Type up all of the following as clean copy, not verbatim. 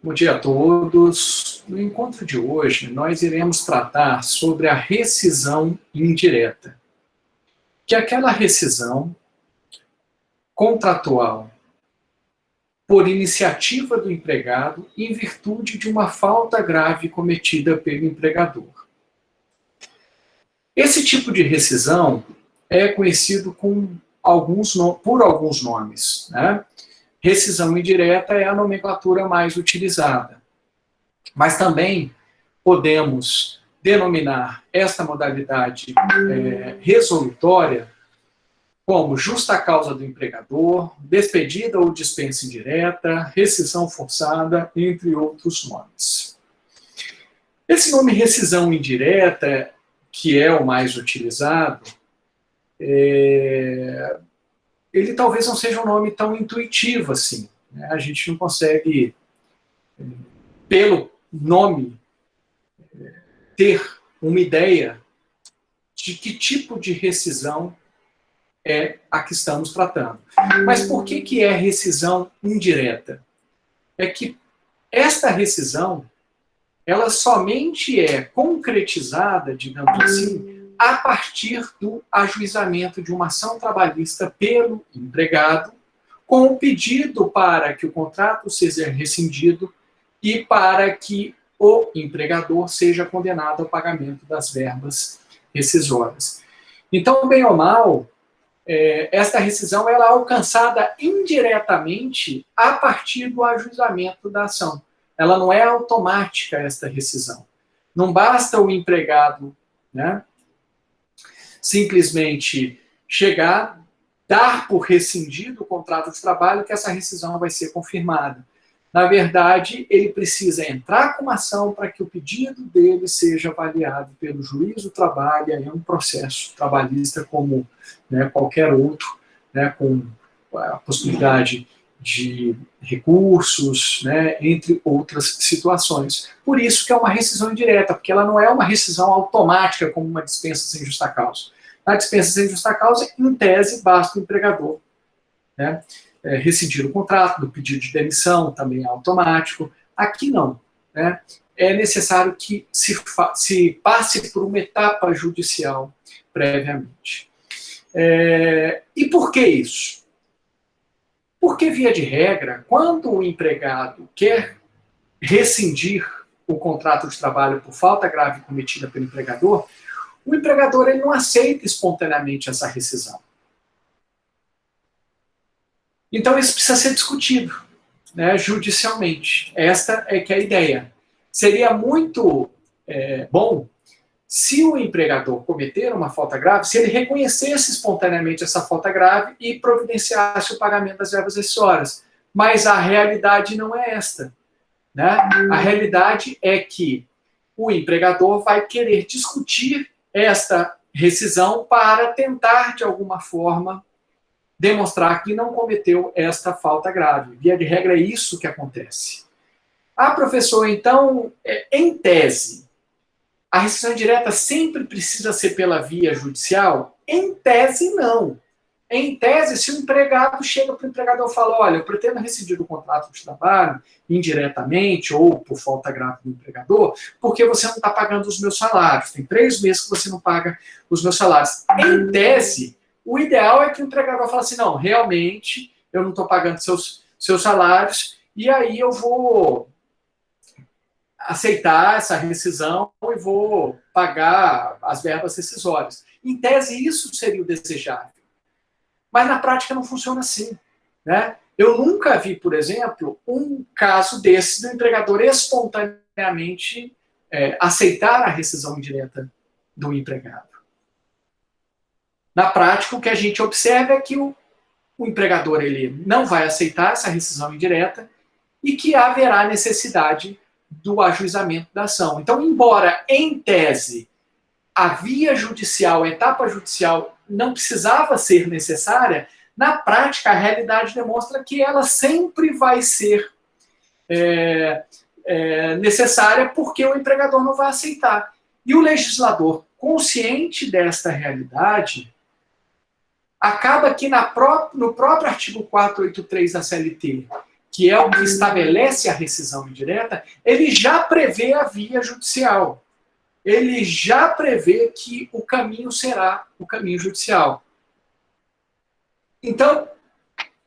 Bom dia a todos. No encontro de hoje, nós iremos tratar sobre a rescisão indireta, que é aquela rescisão contratual por iniciativa do empregado em virtude de uma falta grave cometida pelo empregador. Esse tipo de rescisão é conhecido por alguns nomes, né? Rescisão indireta é a nomenclatura mais utilizada. Mas também podemos denominar esta modalidade resolutória como justa causa do empregador, despedida ou dispensa indireta, rescisão forçada, entre outros nomes. Esse nome rescisão indireta, que é o mais utilizado, ele talvez não seja um nome tão intuitivo assim, né? A gente não consegue, pelo nome, ter uma ideia de que tipo de rescisão é a que estamos tratando. Mas por que é rescisão indireta? É que esta rescisão, ela somente é concretizada, digamos assim, a partir do ajuizamento de uma ação trabalhista pelo empregado, com o pedido para que o contrato seja rescindido e para que o empregador seja condenado ao pagamento das verbas rescisórias. Então, bem ou mal, esta rescisão ela é alcançada indiretamente a partir do ajuizamento da ação. Ela não é automática, esta rescisão. Não basta o empregado, né, simplesmente chegar, dar por rescindido o contrato de trabalho, que essa rescisão vai ser confirmada. Na verdade, ele precisa entrar com uma ação para que o pedido dele seja avaliado pelo juiz do trabalho, é um processo trabalhista como, né, qualquer outro, né, com a possibilidade de recursos, né, entre outras situações. Por isso que é uma rescisão indireta, porque ela não é uma rescisão automática como uma dispensa sem justa causa. Na dispensa sem justa causa, em tese, basta o empregador, né, rescindir o contrato, do pedido de demissão também é automático. Aqui não, né? É necessário que se passe por uma etapa judicial previamente. E por que isso? Porque, via de regra, quando o empregado quer rescindir o contrato de trabalho por falta grave cometida pelo empregador, o empregador ele não aceita espontaneamente essa rescisão. Então, isso precisa ser discutido, né, judicialmente. Esta é que é a ideia. Seria muito bom se o empregador cometer uma falta grave, se ele reconhecesse espontaneamente essa falta grave e providenciasse o pagamento das verbas rescisórias. Mas a realidade não é esta, né? A realidade é que o empregador vai querer discutir esta rescisão para tentar, de alguma forma, demonstrar que não cometeu esta falta grave. Via de regra, é isso que acontece. Professor, então, em tese, a rescisão indireta sempre precisa ser pela via judicial? Em tese, não. Em tese, se o empregado chega para o empregador e fala, olha, eu pretendo rescindir o contrato de trabalho indiretamente ou por falta grave do empregador, porque você não está pagando os meus salários. Tem 3 meses que você não paga os meus salários. Em tese, o ideal é que o empregador fale assim, não, realmente, eu não estou pagando seus salários, e aí eu vou aceitar essa rescisão e vou pagar as verbas rescisórias. Em tese, isso seria o desejável. Mas na prática não funciona assim, né? Eu nunca vi, por exemplo, um caso desse do empregador espontaneamente aceitar a rescisão indireta do empregado. Na prática, o que a gente observa é que o empregador ele não vai aceitar essa rescisão indireta e que haverá necessidade do ajuizamento da ação. Então, embora, em tese, a via judicial, a etapa judicial não precisava ser necessária, na prática, a realidade demonstra que ela sempre vai ser necessária porque o empregador não vai aceitar. E o legislador, consciente desta realidade, acaba que no próprio artigo 483 da CLT, que é o que estabelece a rescisão indireta, ele já prevê a via judicial. Ele já prevê que o caminho será o caminho judicial. Então,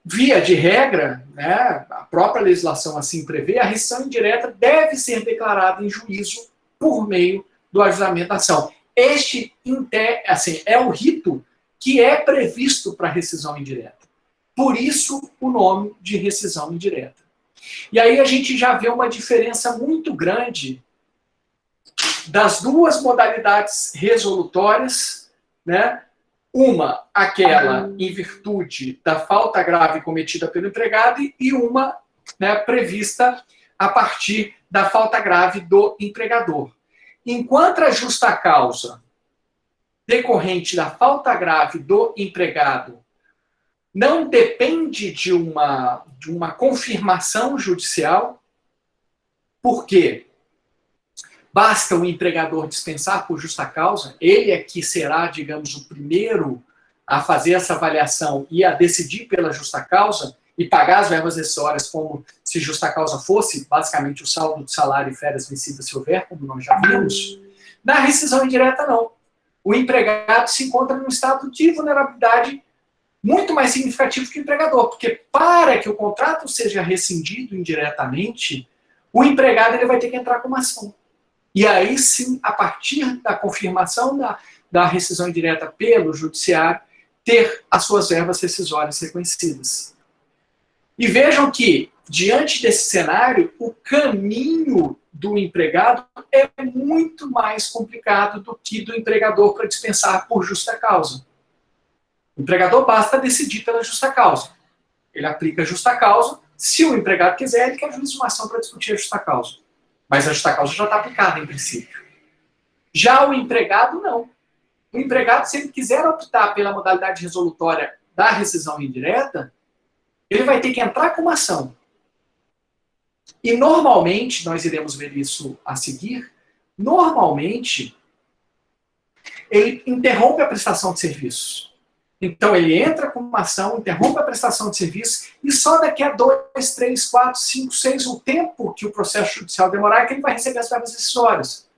via de regra, né, a própria legislação assim prevê, a rescisão indireta deve ser declarada em juízo por meio do ajuizamento da ação. Este assim, é o rito que é previsto para a rescisão indireta. Por isso, o nome de rescisão indireta. E aí a gente já vê uma diferença muito grande das duas modalidades resolutórias, né? Uma, aquela em virtude da falta grave cometida pelo empregado, e uma, né, prevista a partir da falta grave do empregador. Enquanto a justa causa decorrente da falta grave do empregado não depende de uma confirmação judicial, porque basta o empregador dispensar por justa causa, ele é que será, digamos, o primeiro a fazer essa avaliação e a decidir pela justa causa e pagar as verbas acessórias como se justa causa fosse, basicamente, o saldo de salário e férias vencidas se houver, como nós já vimos. Na rescisão indireta, não. O empregado se encontra num estado de vulnerabilidade muito mais significativo que o empregador, porque para que o contrato seja rescindido indiretamente, o empregado ele vai ter que entrar com uma ação. E aí sim, a partir da confirmação da rescisão indireta pelo judiciário, ter as suas verbas rescisórias reconhecidas. E vejam que, diante desse cenário, o caminho do empregado é muito mais complicado do que do empregador para dispensar por justa causa. O empregador basta decidir pela justa causa. Ele aplica a justa causa. Se o empregado quiser, ele quer juízo de uma ação para discutir a justa causa. Mas a justa causa já está aplicada, em princípio. Já o empregado, não. O empregado, se ele quiser optar pela modalidade resolutória da rescisão indireta, ele vai ter que entrar com uma ação. E normalmente, nós iremos ver isso a seguir, normalmente, ele interrompe a prestação de serviços. Então, ele entra com uma ação, interrompe a prestação de serviço, e só daqui a 2, 3, 4, 5, 6, o tempo que o processo judicial demorar, é que ele vai receber as verbas rescisórias.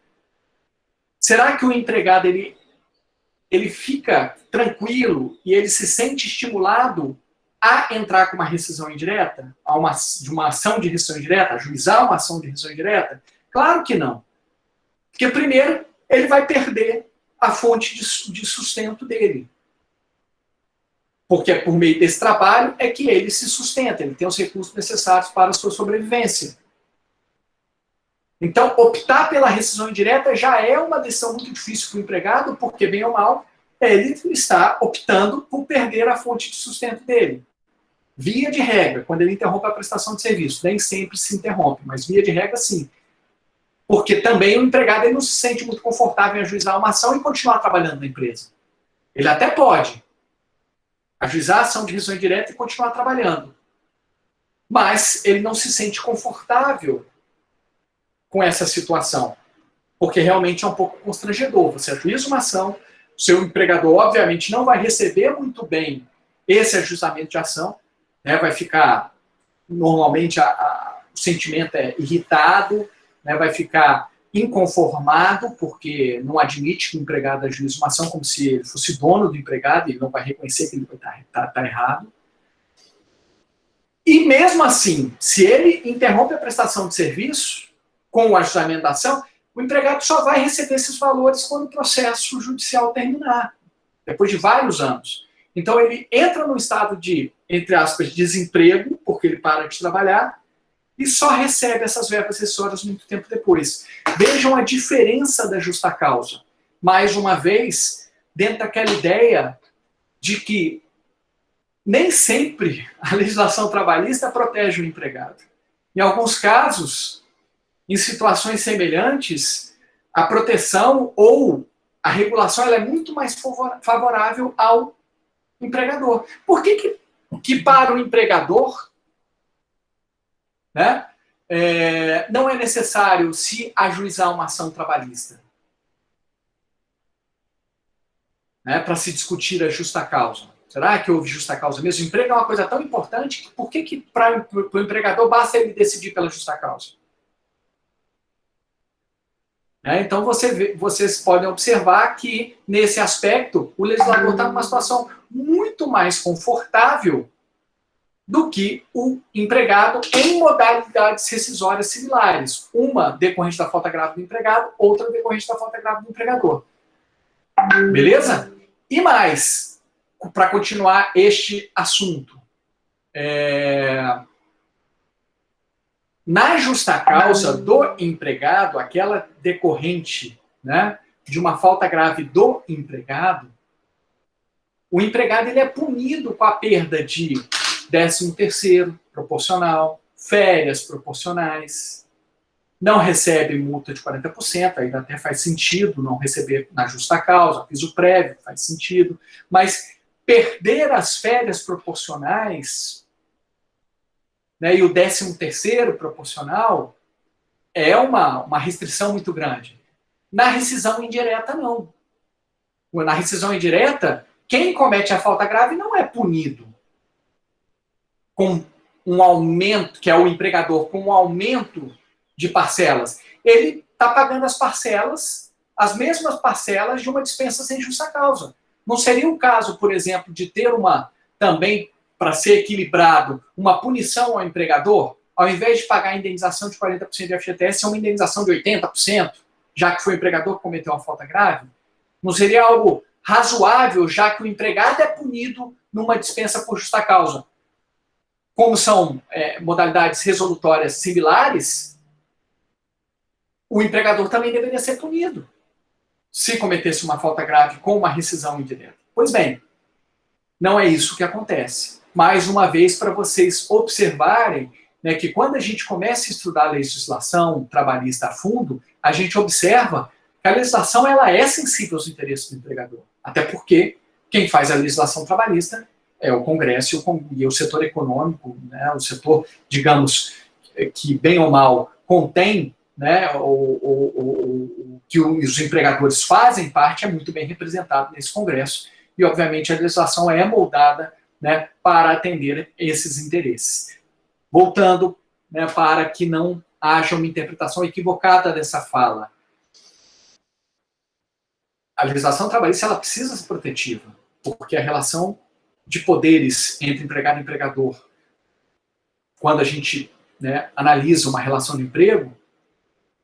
Será que o empregado ele fica tranquilo e ele se sente estimulado a entrar com uma rescisão indireta? De uma ação de rescisão indireta? Ajuizar uma ação de rescisão indireta? Claro que não. Porque, primeiro, ele vai perder a fonte de sustento dele. Porque é por meio desse trabalho é que ele se sustenta, ele tem os recursos necessários para a sua sobrevivência. Então, optar pela rescisão indireta já é uma decisão muito difícil para o empregado, porque, bem ou mal, ele está optando por perder a fonte de sustento dele. Via de regra, quando ele interrompe a prestação de serviço, nem sempre se interrompe, mas via de regra, sim. Porque também o empregado ele não se sente muito confortável em ajuizar uma ação e continuar trabalhando na empresa. Ele até pode ajuizar a ação de rescisão indireta e continuar trabalhando. Mas ele não se sente confortável com essa situação. Porque realmente é um pouco constrangedor. Você ajuiza uma ação, seu empregador, obviamente, não vai receber muito bem esse ajuizamento de ação, né? Vai ficar, normalmente, o sentimento é irritado, né? Vai ficar inconformado, porque não admite que o empregado ajuize uma ação como se ele fosse dono do empregado, e ele não vai reconhecer que ele está errado. E mesmo assim, se ele interrompe a prestação de serviço com o ajuizamento da ação, o empregado só vai receber esses valores quando o processo judicial terminar, depois de vários anos. Então ele entra num estado de, entre aspas, desemprego, porque ele para de trabalhar, e só recebe essas verbas rescisórias muito tempo depois. Vejam a diferença da justa causa. Mais uma vez, dentro daquela ideia de que nem sempre a legislação trabalhista protege o empregado. Em alguns casos, em situações semelhantes, a proteção ou a regulação ela é muito mais favorável ao empregador. Por que para o empregador, né, não é necessário se ajuizar uma ação trabalhista, né, para se discutir a justa causa? Será que houve justa causa mesmo? O emprego é uma coisa tão importante que por que para o empregador basta ele decidir pela justa causa? Então, vocês podem observar que, nesse aspecto, o legislador está numa situação muito mais confortável do que o empregado em modalidades rescisórias similares. Uma decorrente da falta grave do empregado, outra decorrente da falta grave do empregador. Beleza? E mais, para continuar este assunto. Na justa causa do empregado, aquela decorrente, né, de uma falta grave do empregado, o empregado ele é punido com a perda de 13º proporcional, férias proporcionais, não recebe multa de 40%, ainda até faz sentido não receber na justa causa, piso prévio, faz sentido, mas perder as férias proporcionais, né, e o 13º proporcional é uma restrição muito grande. Na rescisão indireta, não. Na rescisão indireta, quem comete a falta grave não é punido com um aumento, que é o empregador, com um aumento de parcelas. Ele está pagando as parcelas, as mesmas parcelas de uma dispensa sem justa causa. Não seria o caso, por exemplo, de ter também, para ser equilibrado, uma punição ao empregador, ao invés de pagar a indenização de 40% de FGTS, é uma indenização de 80%, já que foi o empregador que cometeu uma falta grave? Não seria algo razoável, já que o empregado é punido numa dispensa por justa causa? Como são modalidades resolutórias similares, o empregador também deveria ser punido se cometesse uma falta grave com uma rescisão indireta. Pois bem, não é isso que acontece. Mais uma vez, para vocês observarem, né, que quando a gente começa a estudar a legislação trabalhista a fundo, a gente observa que a legislação ela é sensível aos interesses do empregador. Até porque quem faz a legislação trabalhista é o Congresso e o setor econômico, né, o setor, digamos, que bem ou mal contém, né, que os empregadores fazem parte, é muito bem representado nesse Congresso. E, obviamente, a legislação é moldada, né, para atender esses interesses. Voltando, né, para que não haja uma interpretação equivocada dessa fala. A legislação trabalhista ela precisa ser protetiva, porque a relação de poderes entre empregado e empregador, quando a gente, né, analisa uma relação de emprego,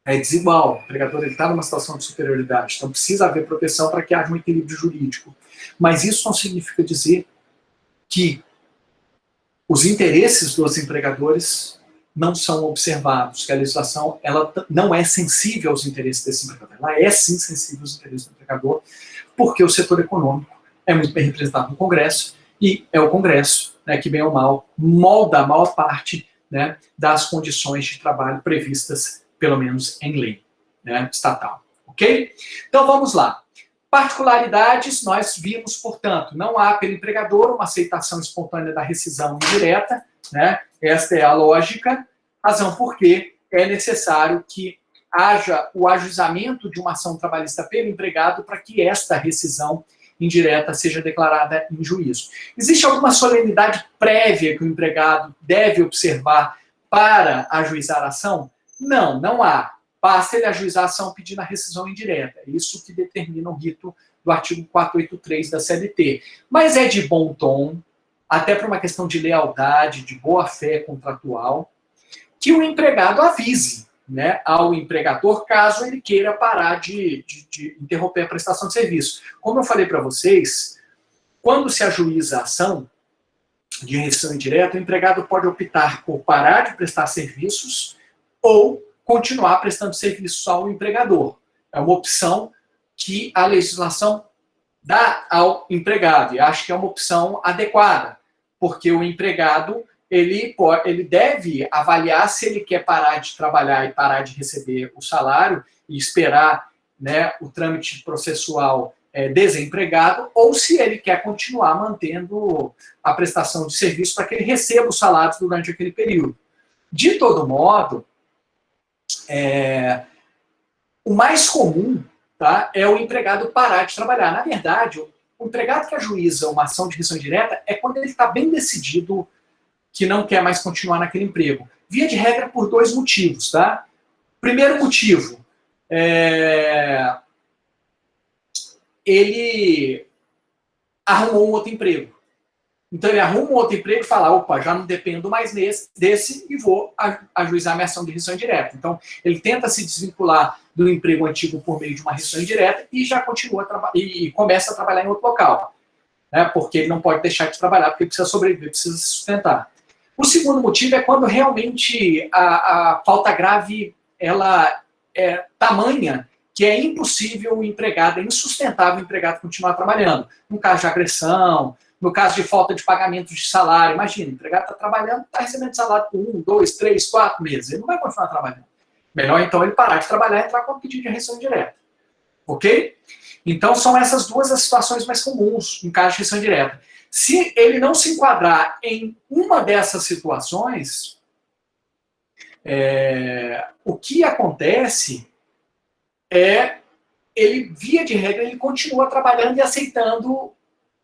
é desigual. O empregador está numa situação de superioridade, então precisa haver proteção para que haja um equilíbrio jurídico. Mas isso não significa dizer que os interesses dos empregadores não são observados, que a legislação ela não é sensível aos interesses desse empregador. Ela é sim sensível aos interesses do empregador, porque o setor econômico é muito bem representado no Congresso, e é o Congresso, né, que bem ou mal molda a maior parte, né, das condições de trabalho previstas, pelo menos em lei, né, estatal. Ok? Então vamos lá. Particularidades, nós vimos, portanto, não há pelo empregador uma aceitação espontânea da rescisão indireta, né? Esta é a lógica, razão porque é necessário que haja o ajuizamento de uma ação trabalhista pelo empregado para que esta rescisão indireta seja declarada em juízo. Existe alguma solenidade prévia que o empregado deve observar para ajuizar a ação? Não, não há. Basta ele ajuizar a ação pedindo a rescisão indireta. É isso que determina o rito do artigo 483 da CLT. Mas é de bom tom, até por uma questão de lealdade, de boa-fé contratual, que o empregado avise, né, ao empregador caso ele queira parar de interromper a prestação de serviço. Como eu falei para vocês, quando se ajuiza a ação de rescisão indireta, o empregado pode optar por parar de prestar serviços ou continuar prestando serviço ao empregador. É uma opção que a legislação dá ao empregado, e acho que é uma opção adequada, porque o empregado ele deve avaliar se ele quer parar de trabalhar e parar de receber o salário e esperar, né, o trâmite processual desempregado, ou se ele quer continuar mantendo a prestação de serviço para que ele receba os salários durante aquele período. De todo modo, o mais comum, tá, é o empregado parar de trabalhar. Na verdade, O empregado que ajuiza uma ação de rescisão indireta é quando ele está bem decidido que não quer mais continuar naquele emprego. Via de regra por 2 motivos, tá? Primeiro motivo, ele arrumou um outro emprego. Então ele arruma um outro emprego e fala, opa, já não dependo mais desse e vou ajuizar minha ação de rescisão indireta. Então ele tenta se desvincular do emprego antigo por meio de uma rescisão indireta e já continua e começa a trabalhar em outro local. Né? Porque ele não pode deixar de trabalhar, porque ele precisa sobreviver, precisa se sustentar. O segundo motivo é quando realmente a falta grave ela é tamanha que é impossível o empregado, é insustentável o empregado continuar trabalhando. No caso de agressão, no caso de falta de pagamento de salário. Imagina, o empregado está trabalhando, está recebendo salário por 1, 2, 3, 4 meses. Ele não vai continuar trabalhando. Melhor então ele parar de trabalhar e entrar com um pedido de rescisão indireta. Ok? Então são essas 2 as situações mais comuns em caso de rescisão indireta. Se ele não se enquadrar em uma dessas situações, o que acontece é, ele, via de regra, ele continua trabalhando e aceitando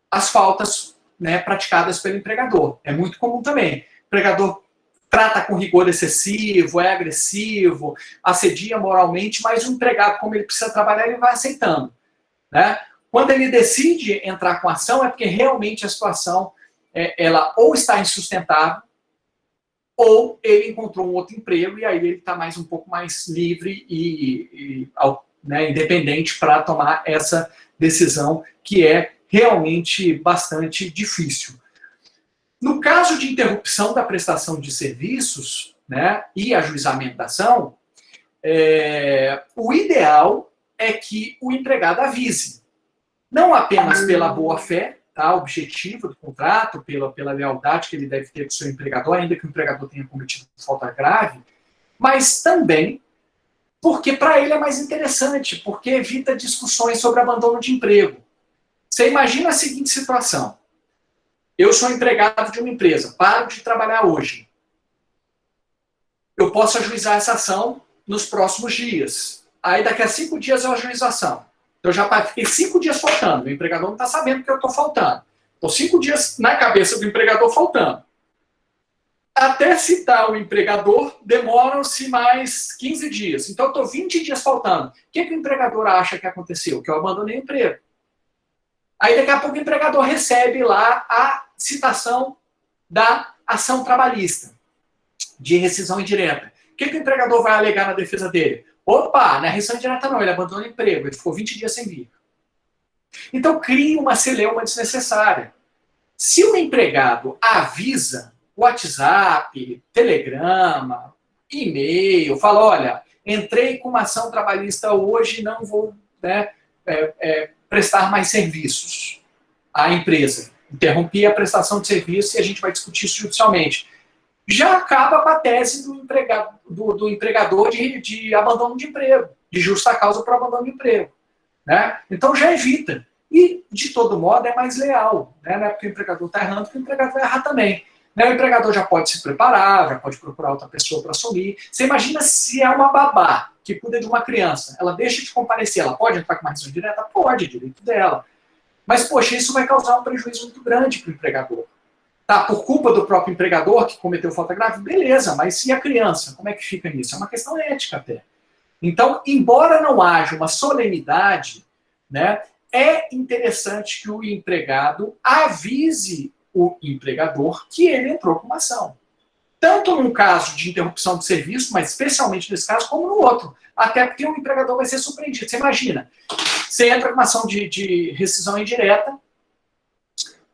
as faltas, né, praticadas pelo empregador. É muito comum também. O empregador trata com rigor excessivo, é agressivo, assedia moralmente, mas o empregado, como ele precisa trabalhar, ele vai aceitando. Né? Quando ele decide entrar com ação, é porque realmente a situação ela ou está insustentável, ou ele encontrou um outro emprego e aí ele está um pouco mais livre né, independente para tomar essa decisão que é realmente bastante difícil. No caso de interrupção da prestação de serviços, né, e ajuizamento da ação, o ideal é que o empregado avise, não apenas pela boa-fé, tá, objetivo do contrato, pela lealdade que ele deve ter com o seu empregador, ainda que o empregador tenha cometido falta grave, mas também porque para ele é mais interessante, porque evita discussões sobre abandono de emprego. Você imagina a seguinte situação. Eu sou empregado de uma empresa, paro de trabalhar hoje. Eu posso ajuizar essa ação nos próximos dias. Aí daqui a 5 dias eu ajuizo a ação. Eu já fiquei 5 dias faltando. O empregador não está sabendo que eu estou faltando. Estou 5 dias na cabeça do empregador faltando. Até citar o empregador, demoram-se mais 15 dias. Então, eu estou 20 dias faltando. O que o empregador acha que aconteceu? Que eu abandonei o emprego. Aí, daqui a pouco, o empregador recebe lá a citação da ação trabalhista, de rescisão indireta. O que o empregador vai alegar na defesa dele? Opa, não é rescisão indireta não, ele abandonou o emprego, ele ficou 20 dias sem vir. Então, cria uma celeuma desnecessária. Se o empregado avisa WhatsApp, Telegrama, e-mail, fala, olha, entrei com uma ação trabalhista hoje, não vou, né, prestar mais serviços à empresa. Interrompi a prestação de serviço e a gente vai discutir isso judicialmente. Já acaba com a tese do empregador de abandono de emprego, de justa causa para abandono de emprego. Né? Então já evita. E, de todo modo, é mais leal. Né? Não é porque o empregador está errando, porque o empregado vai errar também. Né? O empregador já pode se preparar, já pode procurar outra pessoa para assumir. Você imagina se é uma babá que cuida de uma criança, ela deixa de comparecer, ela pode entrar com uma rescisão direta? Pode, é direito dela. Mas, poxa, isso vai causar um prejuízo muito grande para o empregador. Tá, por culpa do próprio empregador que cometeu falta grave? Beleza, mas e a criança? Como é que fica nisso? É uma questão ética até. Então, embora não haja uma solenidade, né, é interessante que o empregado avise o empregador que ele entrou com uma ação. Tanto num caso de interrupção de serviço, mas especialmente nesse caso, como no outro. Até porque o empregador vai ser surpreendido. Você imagina, você entra com uma ação de rescisão indireta,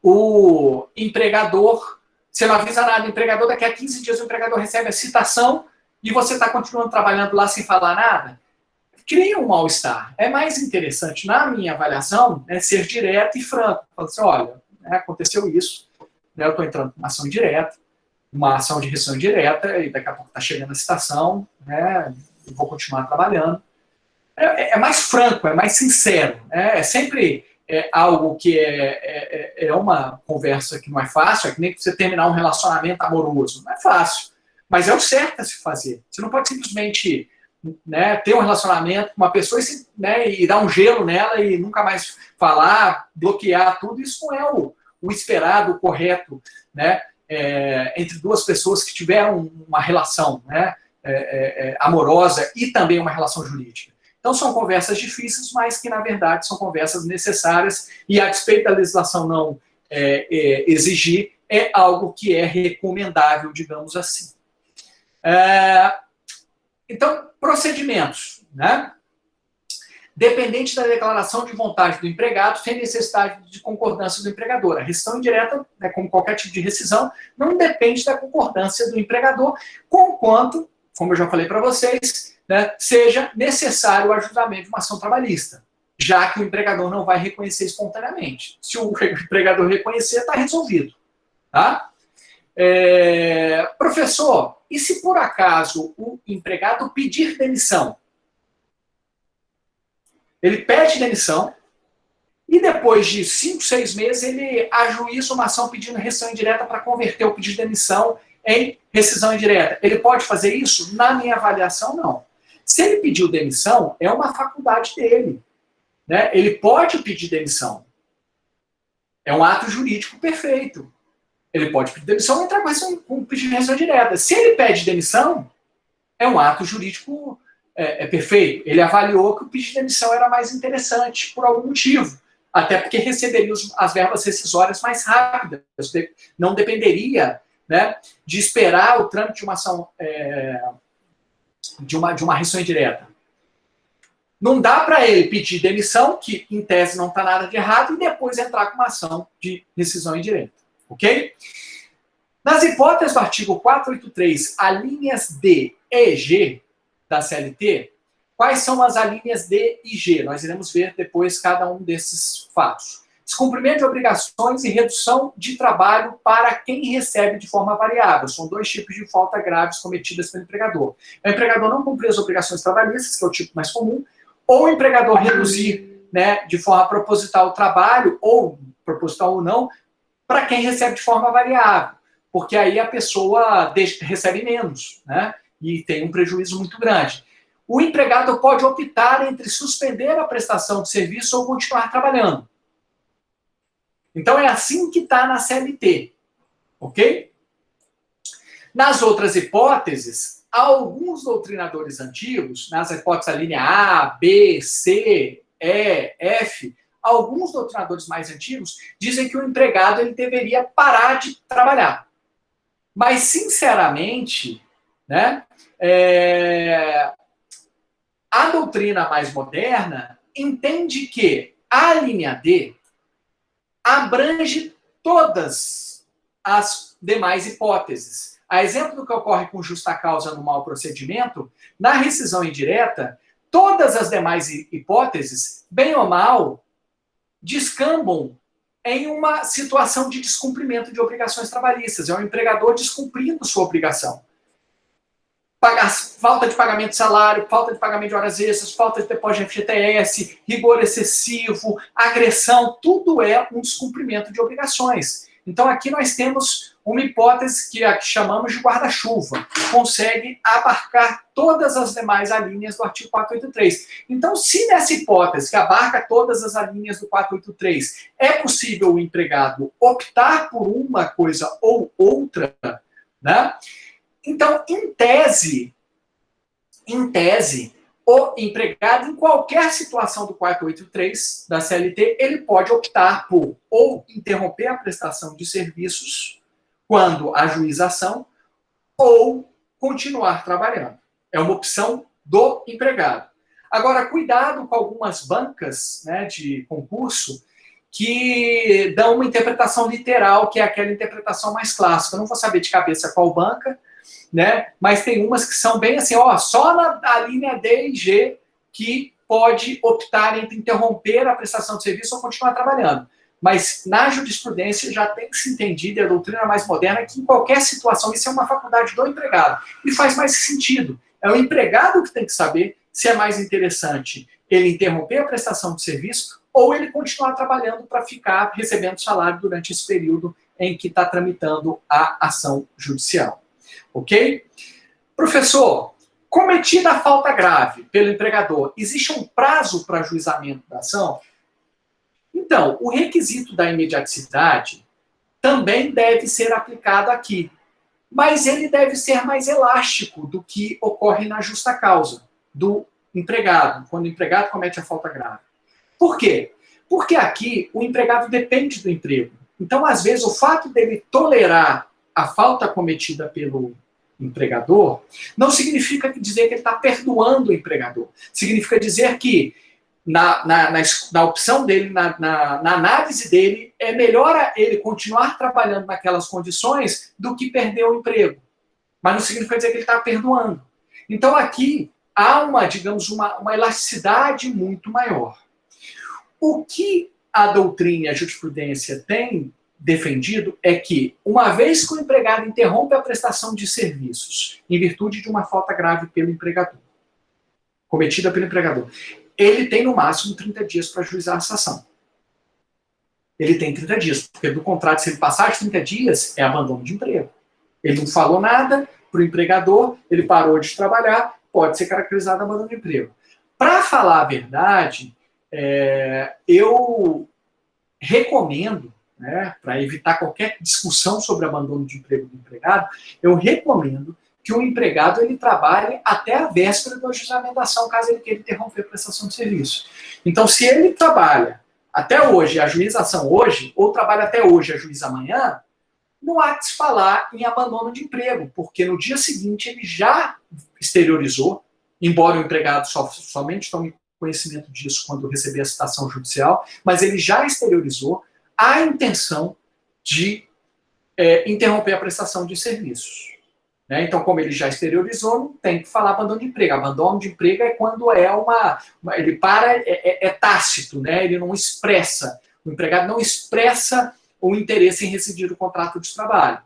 o empregador, você não avisa nada, o empregador, daqui a 15 dias o empregador recebe a citação e você está continuando trabalhando lá sem falar nada, cria um mal-estar. É mais interessante, na minha avaliação, né, ser direto e franco. Falar assim, olha, né, aconteceu isso, né, eu estou entrando com uma ação direta, uma ação de rescisão direta, e daqui a pouco está chegando a citação, né, eu vou continuar trabalhando. É mais franco, é mais sincero. Né, é sempre algo que é uma conversa que não é fácil, é que nem você terminar um relacionamento amoroso. Não é fácil, mas é o certo a se fazer. Você não pode simplesmente né, ter um relacionamento com uma pessoa né, e dar um gelo nela e nunca mais falar, bloquear tudo, isso não é o esperado, o correto, né, entre duas pessoas que tiveram uma relação, né, amorosa e também uma relação jurídica. Então são conversas difíceis, mas que na verdade são conversas necessárias e a despeito da legislação não exigir, é algo que é recomendável, digamos assim. Então, procedimentos, né? Dependente da declaração de vontade do empregado, sem necessidade de concordância do empregador. A rescisão indireta, né, como qualquer tipo de rescisão, não depende da concordância do empregador, conquanto, como eu já falei para vocês, né, seja necessário o ajudamento de uma ação trabalhista, já que o empregador não vai reconhecer espontaneamente. Se o empregador reconhecer, está resolvido. Tá? Professor, e se por acaso o empregado pedir demissão? Ele pede demissão e depois de 5, 6 meses ele ajuiza uma ação pedindo rescisão indireta para converter o pedido de demissão em rescisão indireta. Ele pode fazer isso? Na minha avaliação, não. Se ele pediu demissão, é uma faculdade dele. Né? Ele pode pedir demissão. É um ato jurídico perfeito. Ele pode pedir demissão e entrar com pedido de rescisão direta. Se ele pede demissão, é um ato jurídico perfeito. Ele avaliou que o pedido de demissão era mais interessante por algum motivo. Até porque receberia as verbas rescisórias mais rápidas. Não dependeria, né, de esperar o trâmite de uma ação de uma rescisão indireta. Não dá para ele pedir demissão, que em tese não está nada de errado, e depois entrar com uma ação de rescisão indireta. Ok? Nas hipóteses do artigo 483, alíneas D e G da CLT, quais são as alíneas D e G? Nós iremos ver depois cada um desses fatos. Descumprimento de obrigações e redução de trabalho para quem recebe de forma variável. São 2 tipos de falta graves cometidas pelo empregador. O empregador não cumprir as obrigações trabalhistas, que é o tipo mais comum, ou o empregador reduzir, né, de forma proposital o trabalho, ou proposital ou não, para quem recebe de forma variável, porque aí a pessoa recebe menos, né? E tem um prejuízo muito grande. O empregado pode optar entre suspender a prestação de serviço ou continuar trabalhando. Então é assim que está na CLT, ok? Nas outras hipóteses, alguns doutrinadores antigos, nas hipóteses da linha A, B, C, E, F, alguns doutrinadores mais antigos dizem que o empregado ele deveria parar de trabalhar. Mas, sinceramente, né, a doutrina mais moderna entende que a linha D abrange todas as demais hipóteses. A exemplo do que ocorre com justa causa no mau procedimento, na rescisão indireta, todas as demais hipóteses, bem ou mal, descambam em uma situação de descumprimento de obrigações trabalhistas. É o empregador descumprindo sua obrigação. Falta de pagamento de salário, falta de pagamento de horas extras, falta de depósito de FGTS, rigor excessivo, agressão, tudo é um descumprimento de obrigações. Então aqui nós temos uma hipótese que chamamos de guarda-chuva, consegue abarcar todas as demais alíneas do artigo 483. Então, se nessa hipótese que abarca todas as alíneas do 483, é possível o empregado optar por uma coisa ou outra, né? Então, em tese, o empregado, em qualquer situação do 483 da CLT, ele pode optar por ou interromper a prestação de serviços quando ajuiza a ação, ou continuar trabalhando. É uma opção do empregado. Agora, cuidado com algumas bancas, né, de concurso que dão uma interpretação literal, que é aquela interpretação mais clássica. Eu não vou saber de cabeça qual banca, né, mas tem umas que são bem assim, ó, só na linha D e G que pode optar entre interromper a prestação de serviço ou continuar trabalhando. Mas na jurisprudência já tem que se entendido, e a doutrina mais moderna, que em qualquer situação isso é uma faculdade do empregado. E faz mais sentido. É o empregado que tem que saber se é mais interessante ele interromper a prestação de serviço ou ele continuar trabalhando para ficar recebendo salário durante esse período em que está tramitando a ação judicial. Ok? Professor, Cometida a falta grave pelo empregador, existe um prazo para ajuizamento da ação? Então, o requisito da imediaticidade também deve ser aplicado aqui, mas ele deve ser mais elástico do que ocorre na justa causa do empregado, quando o empregado comete a falta grave. Por quê? Porque aqui o empregado depende do emprego. Então, às vezes, o fato dele tolerar a falta cometida pelo empregador não significa dizer que ele está perdoando o empregador. Significa dizer que na opção dele, na análise dele, é melhor ele continuar trabalhando naquelas condições do que perder o emprego. Mas não significa dizer que ele está perdoando. Então, aqui há digamos, uma elasticidade muito maior. O que a doutrina e a jurisprudência têm defendido é que, uma vez que o empregado interrompe a prestação de serviços em virtude de uma falta grave pelo empregador, cometida pelo empregador, ele tem no máximo 30 dias para ajuizar essa ação. Ele tem 30 dias, porque do contrato, se ele passar de 30 dias, é abandono de emprego. Ele não falou nada para o empregador, ele parou de trabalhar, pode ser caracterizado abandono de emprego. Para falar a verdade, eu recomendo, né, para evitar qualquer discussão sobre abandono de emprego do empregado, eu recomendo que o empregado ele trabalhe até a véspera do ajuizamento da ação, caso ele queira interromper a prestação de serviço. Então, se ele trabalha até hoje, ajuiza a ação hoje, ou trabalha até hoje, ajuiza amanhã, não há que se falar em abandono de emprego, porque no dia seguinte ele já exteriorizou, embora o empregado somente tome conhecimento disso quando receber a citação judicial, mas ele já exteriorizou a intenção de interromper a prestação de serviços. Né? Então, como ele já exteriorizou, não tem que falar abandono de emprego. Abandono de emprego é quando ele é tácito, né? Ele não expressa, o empregado não expressa o interesse em rescindir o contrato de trabalho.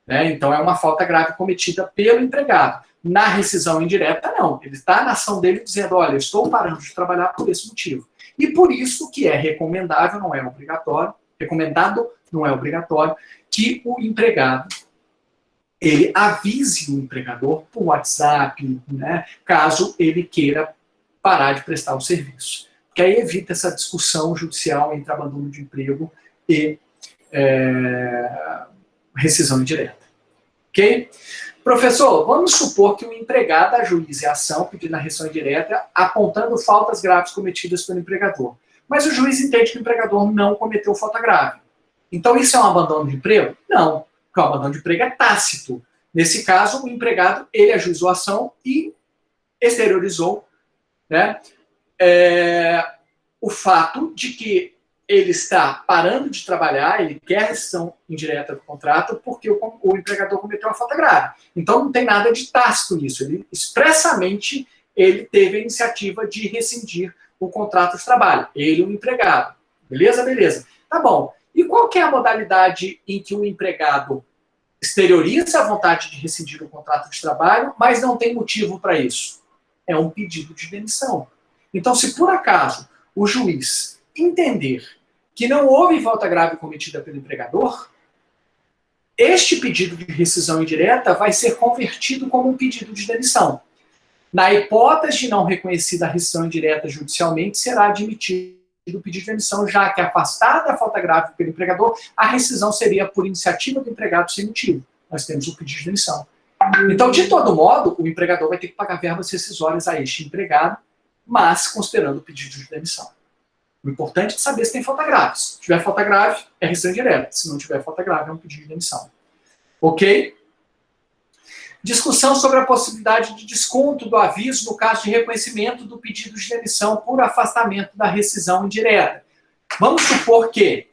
Né? Então, é uma falta grave cometida pelo empregado. Na rescisão indireta, não. Ele está na ação dele dizendo, olha, eu estou parando de trabalhar por esse motivo. E por isso que é recomendável, não é obrigatório, recomendado, não é obrigatório, que o empregado ele avise o empregador por WhatsApp, né, caso ele queira parar de prestar o serviço. Porque aí evita essa discussão judicial entre abandono de emprego e rescisão indireta. Ok? Professor, vamos supor que o empregado ajuize a ação pedindo a rescisão indireta apontando faltas graves cometidas pelo empregador. Mas o juiz entende que o empregador não cometeu falta grave. Então isso é um abandono de emprego? Não. Porque o abandono de emprego é tácito. Nesse caso, o empregado, ele ajuizou a ação e exteriorizou, né, o fato de que ele está parando de trabalhar, ele quer rescisão indireta do contrato porque o empregador cometeu uma falta grave. Então não tem nada de tácito nisso. Ele expressamente ele teve a iniciativa de rescindir o contrato de trabalho. Ele, o empregado. Beleza? Beleza. Tá bom. E qual que é a modalidade em que o empregado exterioriza a vontade de rescindir o contrato de trabalho, mas não tem motivo para isso? É um pedido de demissão. Então, se por acaso o juiz entender que não houve falta grave cometida pelo empregador, este pedido de rescisão indireta vai ser convertido como um pedido de demissão. Na hipótese de não reconhecida a rescisão indireta judicialmente, será admitido o pedido de demissão, já que afastada a falta grave pelo empregador, a rescisão seria por iniciativa do empregado sem motivo. Nós temos o pedido de demissão. Então, de todo modo, o empregador vai ter que pagar verbas rescisórias a este empregado, mas considerando o pedido de demissão. O importante é saber se tem falta grave. Se tiver falta grave, é rescisão indireta. Se não tiver falta grave, é um pedido de demissão. Ok? Discussão sobre a possibilidade de desconto do aviso no caso de reconhecimento do pedido de demissão por afastamento da rescisão indireta. Vamos supor que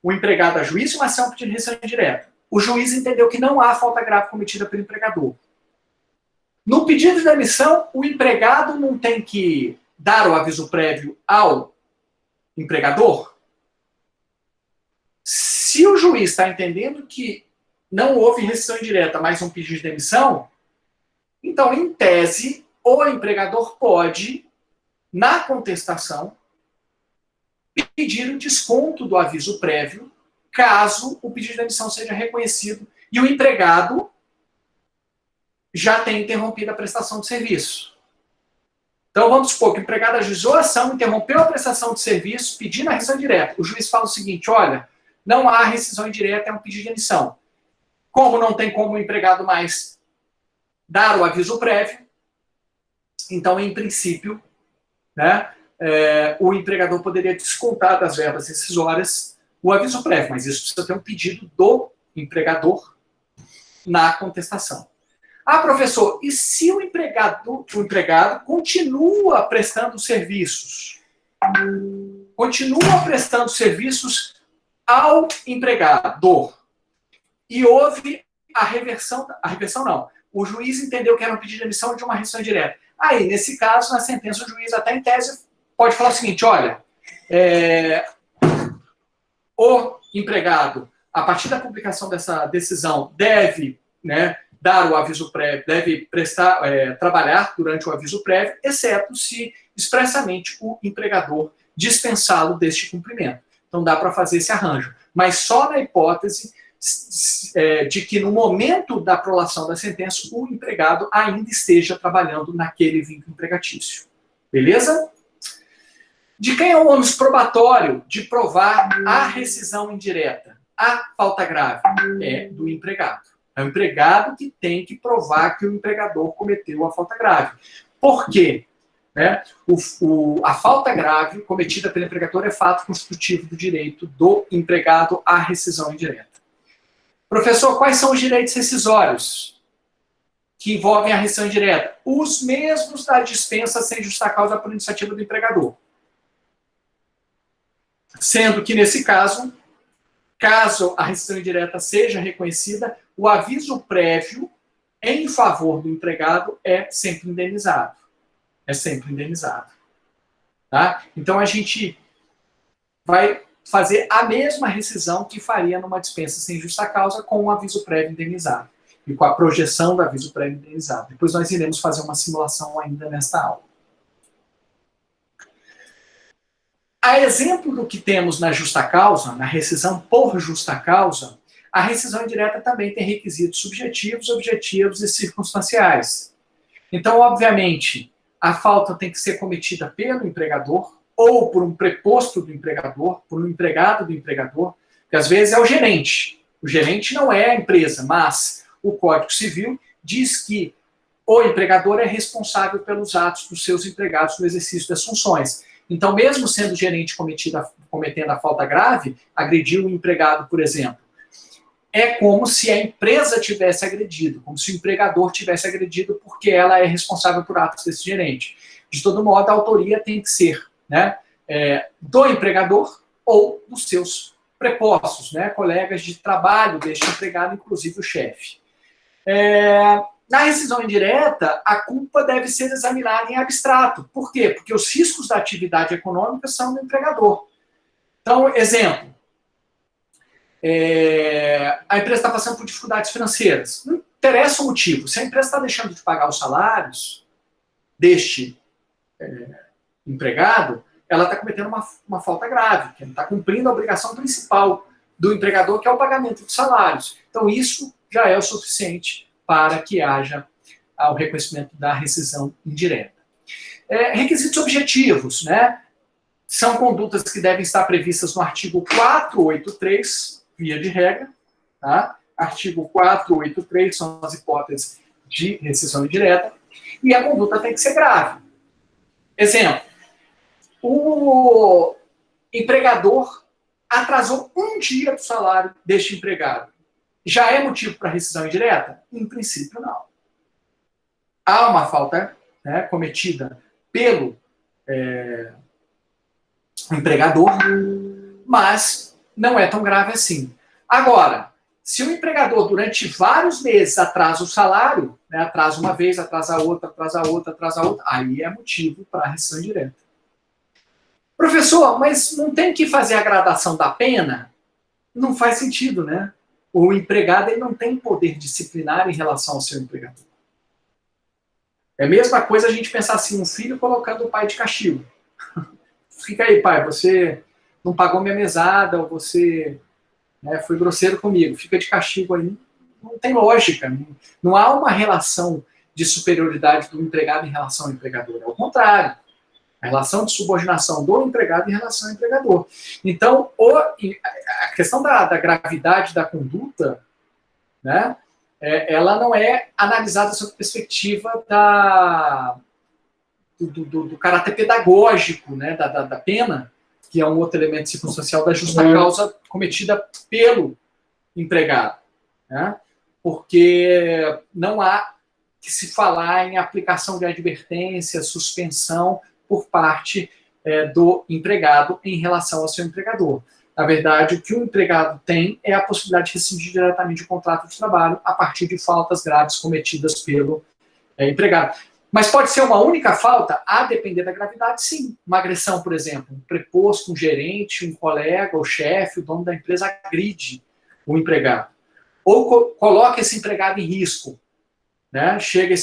o empregado ajuize uma ação pedindo rescisão indireta. O juiz entendeu que não há falta grave cometida pelo empregador. No pedido de demissão, o empregado não tem que dar o aviso prévio ao empregador? Se o juiz está entendendo que não houve rescisão indireta, mas um pedido de demissão, então, em tese, o empregador pode, na contestação, pedir o desconto do aviso prévio, caso o pedido de demissão seja reconhecido e o empregado já tem interrompido a prestação de serviço. Então, vamos supor que o empregado ajuizou a ação, interrompeu a prestação de serviço, pedindo a rescisão indireta. O juiz fala o seguinte, olha, não há rescisão indireta, é um pedido de demissão. Como não tem como o empregado mais dar o aviso prévio, então, em princípio, né, o empregador poderia descontar das verbas rescisórias o aviso prévio, mas isso precisa ter um pedido do empregador na contestação. Ah, professor, e se o empregado continua prestando serviços? Continua prestando serviços ao empregador. E houve a reversão não. O juiz entendeu que era um pedido de demissão de uma rescisão direta. Aí, nesse caso, na sentença, o juiz, até em tese, pode falar o seguinte, olha, o empregado, a partir da publicação dessa decisão, deve, né, dar o aviso prévio, deve trabalhar durante o aviso prévio, exceto se expressamente o empregador dispensá-lo deste cumprimento. Então dá para fazer esse arranjo, mas só na hipótese de que no momento da prolação da sentença o empregado ainda esteja trabalhando naquele vínculo empregatício. Beleza? De quem é o ônus probatório de provar a rescisão indireta? A falta grave é do empregado. É o empregado que tem que provar que o empregador cometeu a falta grave. Por quê? A falta grave cometida pelo empregador é fato constitutivo do direito do empregado à rescisão indireta. Professor, quais são os direitos rescisórios que envolvem a rescisão indireta? Os mesmos da dispensa sem justa causa por iniciativa do empregador. Sendo que, nesse caso, caso a rescisão indireta seja reconhecida, o aviso prévio em favor do empregado é sempre indenizado. É sempre indenizado. Tá? Então, a gente vai fazer a mesma rescisão que faria numa dispensa sem justa causa com o aviso prévio indenizado. E com a projeção do aviso prévio indenizado. Depois nós iremos fazer uma simulação ainda nesta aula. A exemplo do que temos na justa causa, na rescisão por justa causa, a rescisão indireta também tem requisitos subjetivos, objetivos e circunstanciais. Então, obviamente, a falta tem que ser cometida pelo empregador ou por um preposto do empregador, por um empregado do empregador, que às vezes é o gerente. O gerente não é a empresa, mas o Código Civil diz que o empregador é responsável pelos atos dos seus empregados no exercício das funções. Então, mesmo sendo o gerente cometendo a falta grave, agrediu o empregado, por exemplo, é como se a empresa tivesse agredido, como se o empregador tivesse agredido, porque ela é responsável por atos desse gerente. De todo modo, a autoria tem que ser, né, do empregador ou dos seus prepostos, né, colegas de trabalho deste empregado, inclusive o chefe. Na rescisão indireta, a culpa deve ser examinada em abstrato. Por quê? Porque os riscos da atividade econômica são do empregador. Então, exemplo, a empresa está passando por dificuldades financeiras. Não interessa o motivo. Se a empresa está deixando de pagar os salários deste empregado, ela está cometendo uma falta grave, que não está cumprindo a obrigação principal do empregador, que é o pagamento dos salários. Então, isso já é o suficiente para que haja o reconhecimento da rescisão indireta. Requisitos objetivos, né? São condutas que devem estar previstas no artigo 483, via de regra. Tá? Artigo 483 são as hipóteses de rescisão indireta. E a conduta tem que ser grave. Exemplo, o empregador atrasou um dia do salário deste empregado. Já é motivo para rescisão indireta? Em princípio, não. Há uma falta, né, cometida pelo empregador, mas não é tão grave assim. Agora, se o empregador durante vários meses atrasa o salário, né, atrasa uma vez, atrasa outra, atrasa outra, atrasa outra, aí é motivo para rescisão indireta. Professor, mas não tem que fazer a gradação da pena? Não faz sentido, né? O empregado ele não tem poder disciplinar em relação ao seu empregador. É a mesma coisa a gente pensar assim, um filho colocando o pai de castigo. Fica aí, pai, você não pagou minha mesada, ou você foi grosseiro comigo, fica de castigo aí. não tem lógica. Não há uma relação de superioridade do empregado em relação ao empregador. É o contrário. A relação de subordinação do empregado em relação ao empregador. Então, a questão da gravidade da conduta, né, ela não é analisada sob a perspectiva do caráter pedagógico, né, da pena, que é um outro elemento circunstancial da justa causa cometida pelo empregado. Né, porque não há que se falar em aplicação de advertência, suspensão por parte do empregado em relação ao seu empregador. Na verdade, o que o empregado tem é a possibilidade de rescindir diretamente o contrato de trabalho a partir de faltas graves cometidas pelo empregado. Mas pode ser uma única falta, a depender da gravidade, sim. Uma agressão, por exemplo, um preposto, um gerente, um colega, o chefe, o dono da empresa agride o empregado. Ou coloca esse empregado em risco. Né? Chega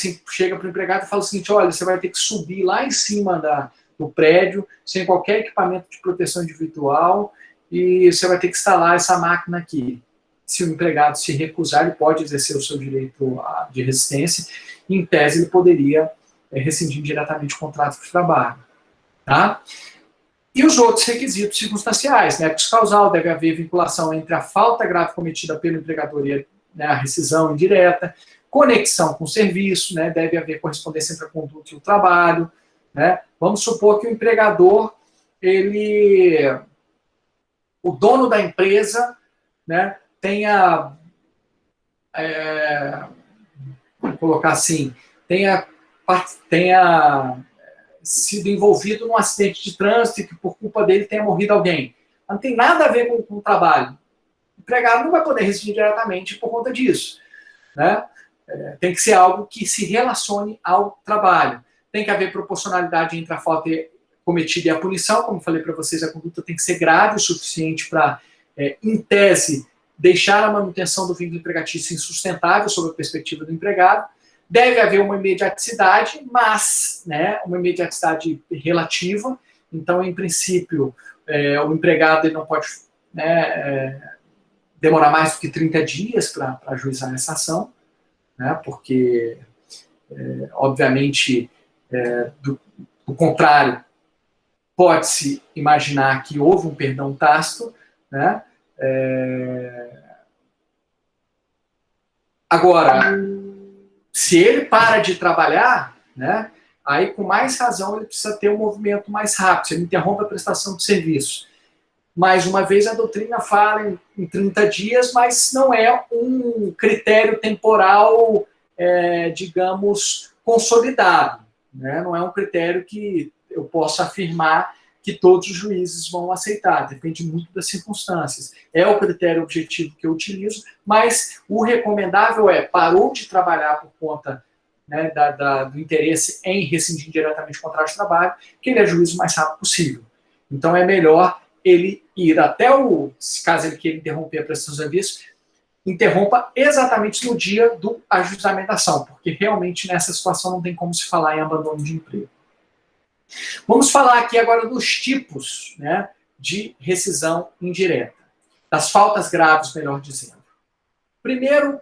para o empregado e fala o seguinte: olha, você vai ter que subir lá em cima do prédio, sem qualquer equipamento de proteção individual, e você vai ter que instalar essa máquina aqui. Se o empregado se recusar, ele pode exercer o seu direito de resistência, e, em tese, ele poderia rescindir diretamente o contrato de trabalho. Tá? E os outros requisitos circunstanciais, né? Causal, deve haver vinculação entre a falta grave cometida pelo empregador e a rescisão indireta, conexão com o serviço, né? Deve haver correspondência entre a conduta e o trabalho. Né? Vamos supor que o empregador, o dono da empresa, né, tenha, vou colocar assim, tenha sido envolvido num acidente de trânsito e que por culpa dele tenha morrido alguém. Não tem nada a ver com o trabalho. O empregado não vai poder rescindir diretamente por conta disso. Né? Tem que ser algo que se relacione ao trabalho. Tem que haver proporcionalidade entre a falta cometida e a punição. Como falei para vocês, a conduta tem que ser grave o suficiente para, em tese, deixar a manutenção do vínculo empregatício insustentável sob a perspectiva do empregado. Deve haver uma imediaticidade, mas, né, uma imediaticidade relativa. Então, em princípio, o empregado ele não pode, né, demorar mais do que 30 dias para ajuizar essa ação, né, porque, obviamente, do contrário, pode-se imaginar que houve um perdão tácito, né? Agora, se ele para de trabalhar, né, aí com mais razão ele precisa ter um movimento mais rápido, se ele interrompe a prestação de serviço. Mais uma vez, a doutrina fala em 30 dias, mas não é um critério temporal, digamos, consolidado. Né? Não é um critério que eu possa afirmar que todos os juízes vão aceitar. Depende muito das circunstâncias. É o critério objetivo que eu utilizo, mas o recomendável parou de trabalhar por conta, né, do interesse em rescindir diretamente o contrato de trabalho, que ele ajuize o mais rápido possível. Então, é melhor ele ir até caso ele queira interromper a prestação de serviço, interrompa exatamente no dia do ajuizamento da ação, porque realmente nessa situação não tem como se falar em abandono de emprego. Vamos falar aqui agora dos tipos, né, de rescisão indireta, das faltas graves, melhor dizendo. Primeira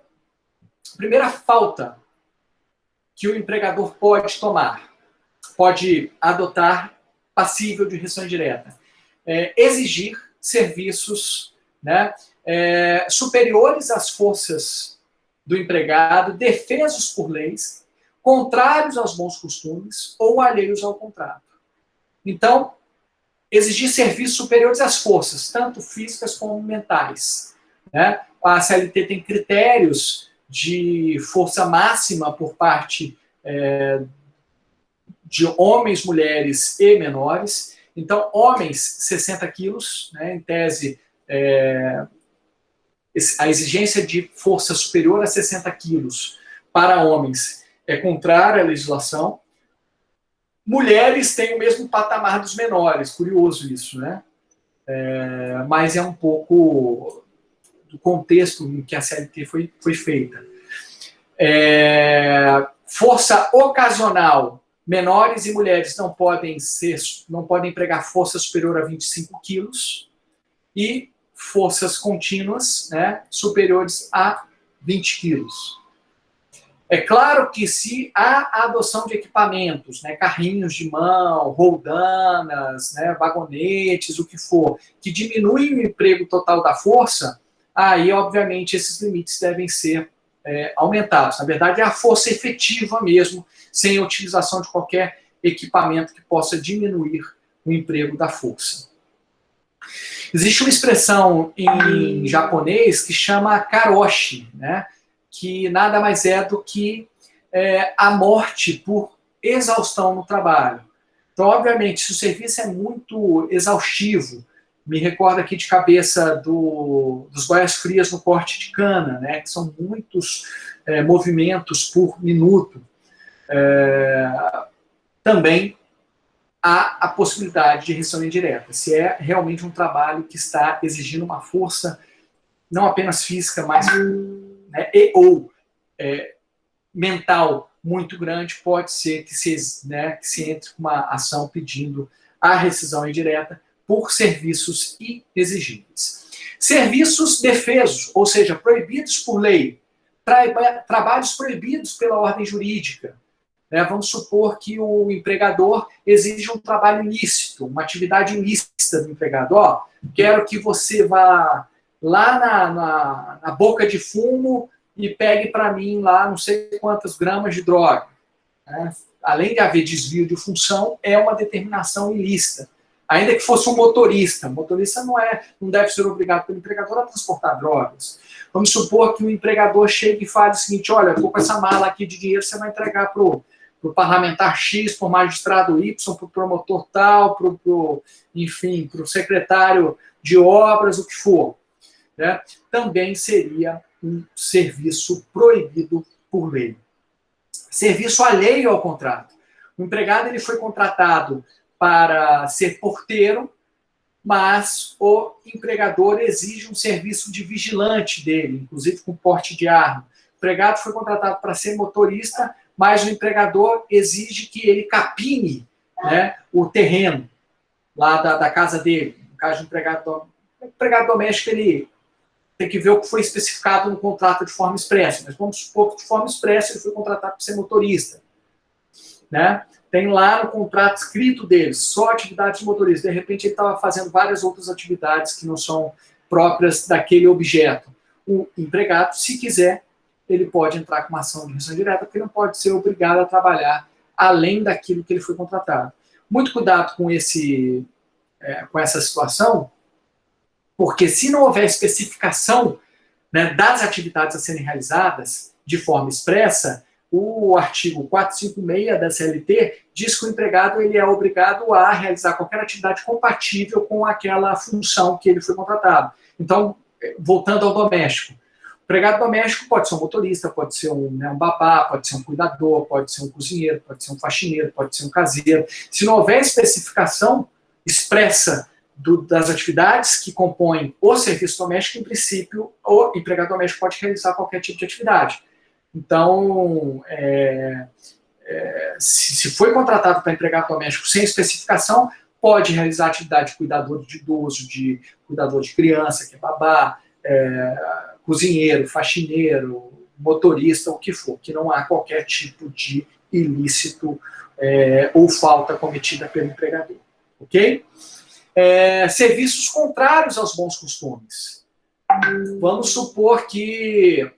falta que o empregador pode adotar passível de rescisão indireta, exigir serviços, né, superiores às forças do empregado, defesos por leis, contrários aos bons costumes ou alheios ao contrato. Então, exigir serviços superiores às forças, tanto físicas como mentais. Né? A CLT tem critérios de força máxima por parte de homens, mulheres e menores. Então, homens, 60 quilos, né, em tese, a exigência de força superior a 60 quilos para homens é contrária à legislação. Mulheres têm o mesmo patamar dos menores, curioso isso, né? Mas é um pouco do contexto em que a CLT foi feita. Força ocasional, menores e mulheres não podem empregar força superior a 25 quilos, e forças contínuas, né, superiores a 20 quilos. É claro que se há a adoção de equipamentos, né, carrinhos de mão, roldanas, né, vagonetes, o que for, que diminui o emprego total da força, aí, obviamente, esses limites devem ser aumentados. Na verdade, é a força efetiva mesmo, sem a utilização de qualquer equipamento que possa diminuir o emprego da força. Existe uma expressão em japonês que chama karoshi, né? Que nada mais é do que a morte por exaustão no trabalho. Então, obviamente, se o serviço é muito exaustivo, me recordo aqui de cabeça dos Goiás Frias no corte de cana, né, que são muitos movimentos por minuto, também há a possibilidade de restrição indireta, se é realmente um trabalho que está exigindo uma força não apenas física, mas ou mental muito grande, pode ser que se entre com uma ação pedindo a rescisão indireta por serviços inexigíveis. Serviços defesos, ou seja, proibidos por lei, trabalhos proibidos pela ordem jurídica. Né? Vamos supor que o empregador exige um trabalho ilícito, uma atividade ilícita do empregado. Ó, quero que você vá lá na boca de fumo e pegue para mim lá não sei quantas gramas de droga. Né? Além de haver desvio de função, é uma determinação ilícita. Ainda que fosse um motorista. O motorista não deve ser obrigado pelo empregador a transportar drogas. Vamos supor que o empregador chegue e fale o seguinte, olha, estou com essa mala aqui de dinheiro, você vai entregar para o parlamentar X, para o magistrado Y, para o promotor tal, enfim, para o secretário de obras, o que for. Né? Também seria um serviço proibido por lei. Serviço alheio ao contrato. O empregado ele foi contratado para ser porteiro, mas o empregador exige um serviço de vigilante dele, inclusive com porte de arma. O empregado foi contratado para ser motorista, mas o empregador exige que ele capine, né, o terreno lá da casa dele. No caso do empregado doméstico, ele tem que ver o que foi especificado no contrato de forma expressa. Mas vamos supor que de forma expressa ele foi contratado para ser motorista. Né? Tem lá no contrato escrito dele, só atividades de motorista. De repente ele estava fazendo várias outras atividades que não são próprias daquele objeto. O empregado, se quiser, ele pode entrar com uma ação de rescisão direta, porque não pode ser obrigado a trabalhar além daquilo que ele foi contratado. Muito cuidado com essa situação, porque se não houver especificação, né, das atividades a serem realizadas de forma expressa, o artigo 456 da CLT diz que o empregado ele é obrigado a realizar qualquer atividade compatível com aquela função que ele foi contratado. Então, voltando ao doméstico, o empregado doméstico pode ser um motorista, pode ser um babá, pode ser um cuidador, pode ser um cozinheiro, pode ser um faxineiro, pode ser um caseiro. Se não houver especificação expressa das atividades que compõem o serviço doméstico, em princípio, o empregado doméstico pode realizar qualquer tipo de atividade. Então, se foi contratado para empregado doméstico sem especificação, pode realizar atividade de cuidador de idoso, de cuidador de criança, que é babá, cozinheiro, faxineiro, motorista, o que for, que não há qualquer tipo de ilícito ou falta cometida pelo empregador. Ok? Serviços contrários aos bons costumes. Vamos supor que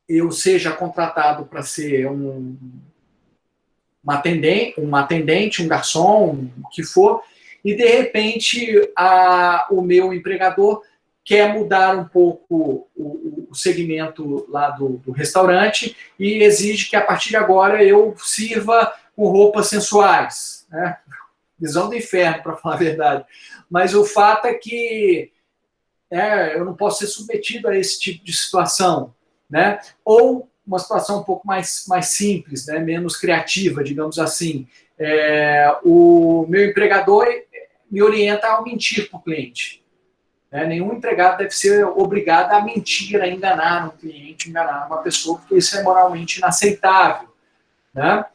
eu seja contratado para ser um atendente, um garçom, o que for, e de repente o meu empregador quer mudar um pouco o segmento lá do restaurante e exige que a partir de agora eu sirva com roupas sensuais, né? Visão do inferno, para falar a verdade. Mas o fato é que eu não posso ser submetido a esse tipo de situação, né? Ou uma situação um pouco mais simples, né? Menos criativa, digamos assim. O meu empregador me orienta a mentir para o cliente. Nenhum empregado deve ser obrigado a mentir, a enganar um cliente, enganar uma pessoa, porque isso é moralmente inaceitável. Né?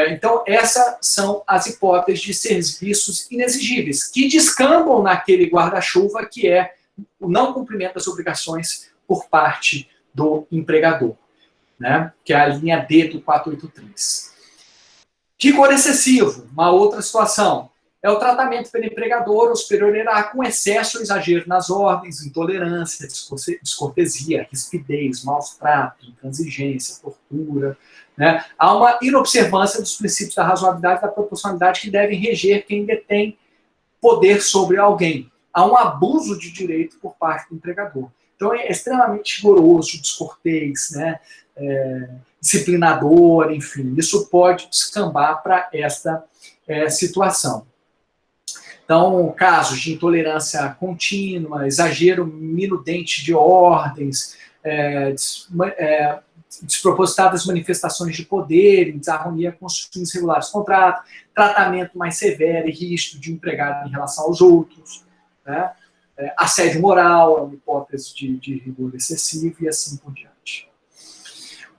Então, essas são as hipóteses de serviços inexigíveis, que descambam naquele guarda-chuva que é o não cumprimento das obrigações por parte do empregador, né? Que é a linha D do 483. Rigor excessivo, uma outra situação. É o tratamento pelo empregador ou superior hierárquico com excesso ou exagero nas ordens, intolerância, descortesia, rispidez, maus tratos, intransigência, tortura. Né? Há uma inobservância dos princípios da razoabilidade e da proporcionalidade que devem reger quem detém poder sobre alguém. Há um abuso de direito por parte do empregador. Então é extremamente rigoroso, descortês, né? Disciplinador, enfim. Isso pode descambar para esta situação. Então, casos de intolerância contínua, exagero minudente de ordens, despropositadas manifestações de poder, em desarmonia com os fins regulares do contrato, tratamento mais severo e rígido de empregado em relação aos outros, né? Assédio moral, é uma hipótese de rigor excessivo e assim por diante.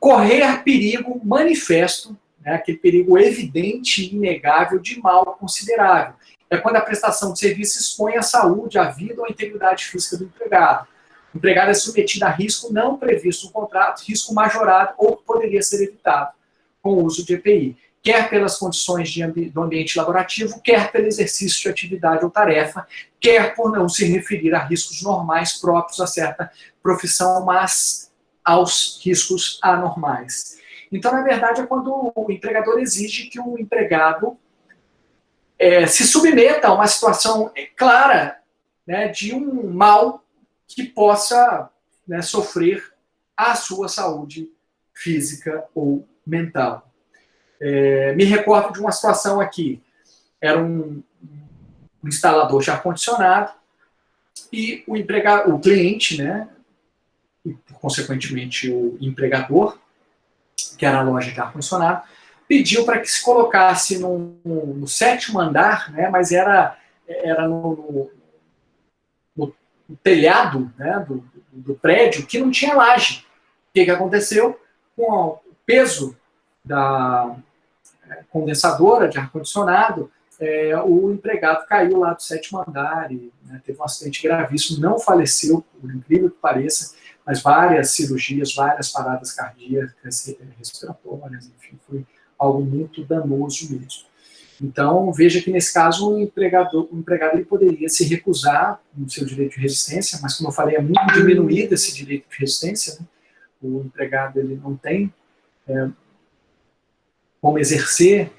Correr perigo manifesto, né? Aquele perigo evidente e inegável de mal considerável. É quando a prestação de serviço expõe a saúde, a vida ou a integridade física do empregado. O empregado é submetido a risco não previsto no contrato, risco majorado ou que poderia ser evitado com o uso de EPI, quer pelas condições do ambiente laborativo, quer pelo exercício de atividade ou tarefa, quer por não se referir a riscos normais próprios a certa profissão, mas aos riscos anormais. Então, na verdade, é quando o empregador exige que o empregado se submeta a uma situação clara, né, de um mal que possa, né, sofrer a sua saúde física ou mental. Me recordo de uma situação aqui. Era um instalador de ar-condicionado e o cliente, né, e consequentemente o empregador, que era a loja de ar-condicionado, pediu para que se colocasse no 7º andar, né, mas era no telhado, né, do prédio, que não tinha laje. O que aconteceu? Com o peso da condensadora de ar-condicionado, o empregado caiu lá do 7º andar e, né, teve um acidente gravíssimo, não faleceu, por incrível que pareça, mas várias cirurgias, várias paradas cardíacas, respiratórias, enfim, foi algo muito danoso mesmo. Então, veja que nesse caso o empregado ele poderia se recusar no seu direito de resistência, mas como eu falei, é muito diminuído esse direito de resistência, né? O empregado ele não tem como exercer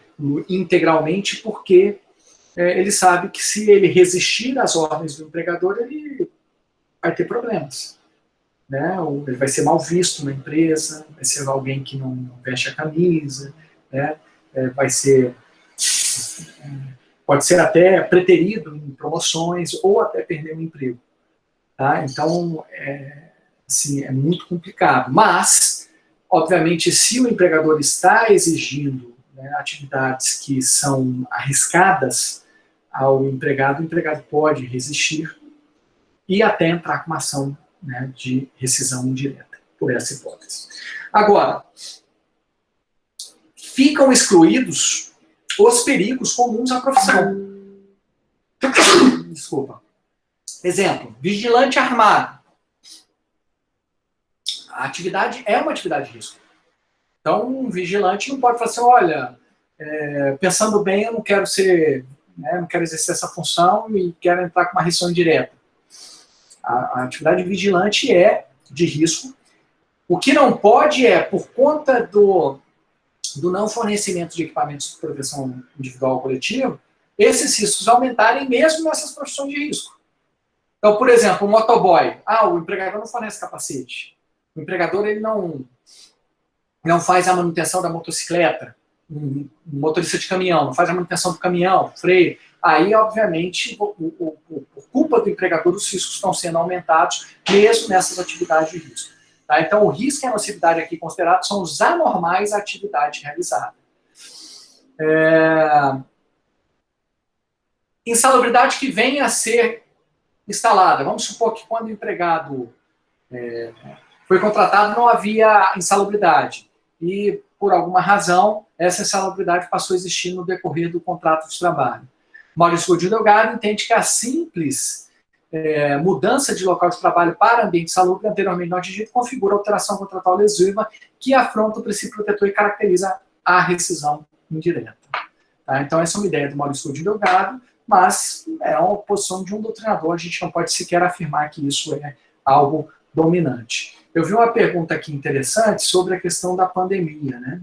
integralmente, porque ele sabe que se ele resistir às ordens do empregador, ele vai ter problemas. Né? Ele vai ser mal visto na empresa, vai ser alguém que não veste a camisa, né? Pode ser até preterido em promoções ou até perder o emprego. Tá? Então, assim, é muito complicado. Mas, obviamente, se o empregador está exigindo, né, atividades que são arriscadas ao empregado, o empregado pode resistir e até entrar com uma ação, né, de rescisão indireta, por essa hipótese. Agora, ficam excluídos os perigos comuns à profissão. Desculpa. Exemplo, vigilante armado. A atividade é uma atividade de risco. Então, um vigilante não pode falar assim, olha, pensando bem, eu não quero ser, né, não quero exercer essa função e quero entrar com uma rescisão indireta. A atividade vigilante é de risco. O que não pode é, por conta do não fornecimento de equipamentos de proteção individual ou coletiva, esses riscos aumentarem mesmo nessas profissões de risco. Então, por exemplo, o motoboy. O empregador não fornece capacete. O empregador ele não faz a manutenção da motocicleta. Um motorista de caminhão não faz a manutenção do caminhão, freio. Aí, obviamente, por culpa do empregador, os riscos estão sendo aumentados, mesmo nessas atividades de risco. Tá? Então, o risco e a nocividade aqui considerados são os anormais à atividade realizada. Insalubridade que vem a ser instalada. Vamos supor que quando o empregado foi contratado não havia insalubridade. E, por alguma razão, essa insalubridade passou a existir no decorrer do contrato de trabalho. Maurício Godinho Delgado entende que a simples mudança de local de trabalho para ambiente salubre anteriormente não atingido configura alteração contratual lesiva que afronta o princípio protetor e caracteriza a rescisão indireta. Tá? Então, essa é uma ideia do Maurício de Delgado, mas é uma posição de um doutrinador, a gente não pode sequer afirmar que isso é algo dominante. Eu vi uma pergunta aqui interessante sobre a questão da pandemia, né,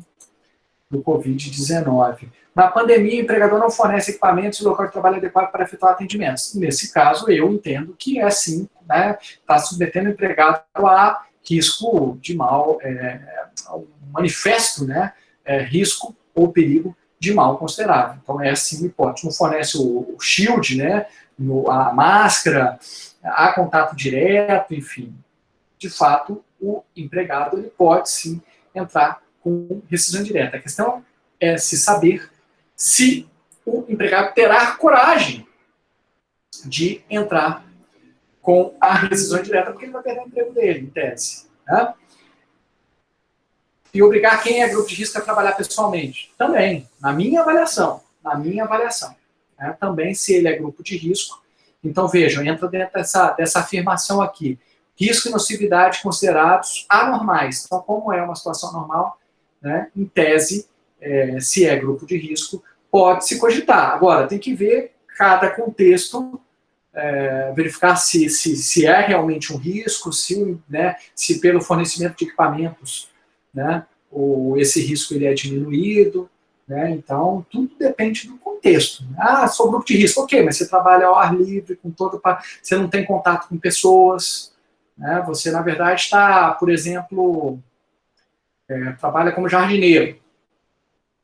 do Covid-19. Na pandemia, o empregador não fornece equipamentos e local de trabalho adequado para efetuar atendimentos. Nesse caso, eu entendo que é sim, né, está submetendo o empregado a risco de mal, um manifesto, né, risco ou perigo de mal considerável. Então, é assim uma hipótese. Não fornece o shield, né, a máscara, há contato direto, enfim. De fato, o empregado ele pode sim entrar com rescisão direta. A questão é se saber se o empregado terá coragem de entrar com a rescisão direta, porque ele vai perder o emprego dele, em tese. Né? E obrigar quem é grupo de risco a trabalhar pessoalmente. Também, na minha avaliação. Né? Também, se ele é grupo de risco. Então, vejam, entra dentro dessa afirmação aqui. Risco e nocividade considerados anormais. Então, como é uma situação normal, né, em tese, se é grupo de risco, pode se cogitar. Agora, tem que ver cada contexto, verificar se é realmente um risco, né, se pelo fornecimento de equipamentos, né, esse risco ele é diminuído. Né, então, tudo depende do contexto. Ah, sou grupo de risco. Ok, mas você trabalha ao ar livre, você não tem contato com pessoas. Né, você, na verdade, está, por exemplo, trabalha como jardineiro.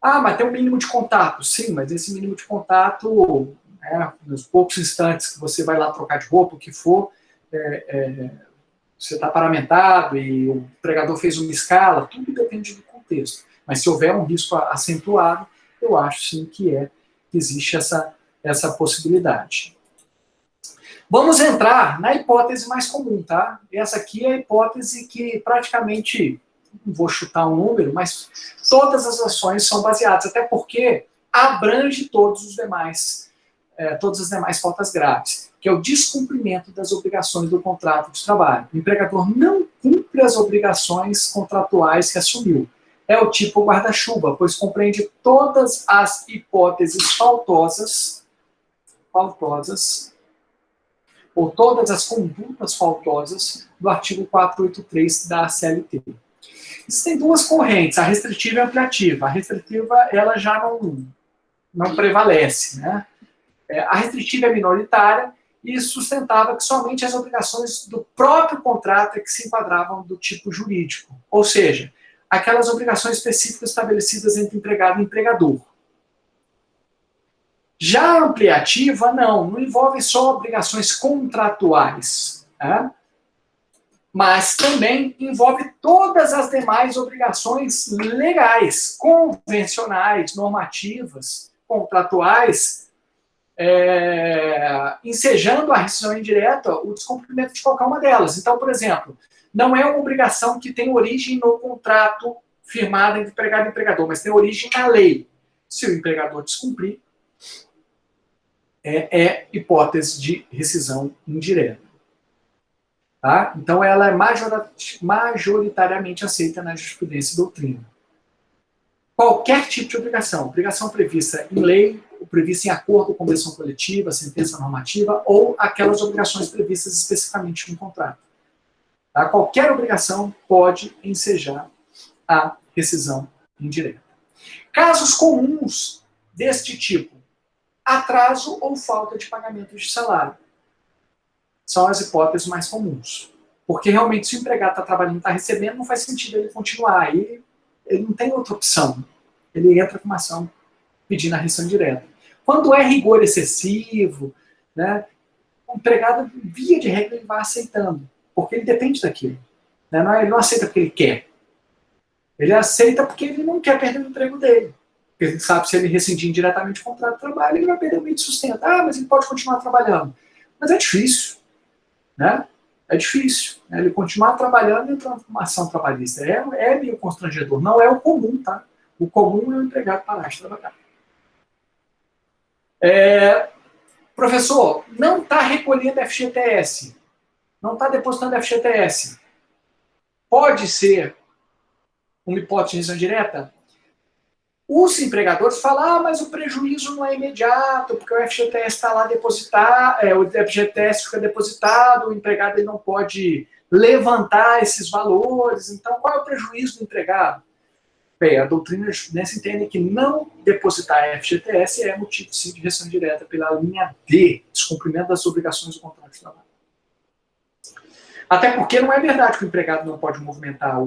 Ah, mas tem um mínimo de contato. Sim, mas esse mínimo de contato, nos poucos instantes que você vai lá trocar de roupa, o que for, você está paramentado e o empregador fez uma escala, tudo depende do contexto. Mas se houver um risco acentuado, eu acho sim que existe essa possibilidade. Vamos entrar na hipótese mais comum, tá? Essa aqui é a hipótese que praticamente, não vou chutar um número, mas todas as ações são baseadas, até porque abrange todas as demais faltas graves, que é o descumprimento das obrigações do contrato de trabalho. O empregador não cumpre as obrigações contratuais que assumiu. É o tipo guarda-chuva, pois compreende todas as hipóteses faltosas, ou todas as condutas faltosas do artigo 483 da CLT. Existem duas correntes, a restritiva e a ampliativa. A restritiva, ela já não prevalece, né? A restritiva é minoritária e sustentava que somente as obrigações do próprio contrato é que se enquadravam do tipo jurídico, ou seja, aquelas obrigações específicas estabelecidas entre empregado e empregador. Já a ampliativa, não envolve só obrigações contratuais, né? Mas também envolve todas as demais obrigações legais, convencionais, normativas, contratuais, ensejando a rescisão indireta o descumprimento de qualquer uma delas. Então, por exemplo, não é uma obrigação que tem origem no contrato firmado entre empregado e empregador, mas tem origem na lei. Se o empregador descumprir, é hipótese de rescisão indireta. Tá? Então, ela é majoritariamente aceita na jurisprudência e doutrina. Qualquer tipo de obrigação prevista em lei, prevista em acordo, convenção coletiva, sentença normativa, ou aquelas obrigações previstas especificamente no contrato. Tá? Qualquer obrigação pode ensejar a rescisão indireta. Casos comuns deste tipo: atraso ou falta de pagamento de salário. São as hipóteses mais comuns. Porque realmente, se o empregado está trabalhando e está recebendo, não faz sentido ele continuar. Aí ele não tem outra opção. Ele entra com uma ação pedindo a rescisão direta. Quando é rigor excessivo, né, o empregado, via de regra, ele vai aceitando. Porque ele depende daquilo. Né? Ele não aceita porque ele quer. Ele aceita porque ele não quer perder o emprego dele. Porque ele sabe que se ele rescindir diretamente o contrato de trabalho, ele vai perder o meio de sustento. Ah, mas ele pode continuar trabalhando. Mas é difícil. Né? É difícil. Né? Ele continuar trabalhando e entrando com uma ação trabalhista. É meio constrangedor. Não é o comum, tá? O comum é o empregado parar de trabalhar. Professor, não está recolhendo FGTS, não está depositando FGTS. Pode ser uma hipótese de rescisão direta? Os empregadores falam, mas o prejuízo não é imediato, porque o FGTS está lá depositado, o FGTS fica depositado, o empregado ele não pode levantar esses valores, então qual é o prejuízo do empregado? Bem, a doutrina jurisprudência entende que não depositar FGTS é motivo sim, de rescisão direta pela linha D, descumprimento das obrigações do contrato de trabalho. Até porque não é verdade que o empregado não pode movimentar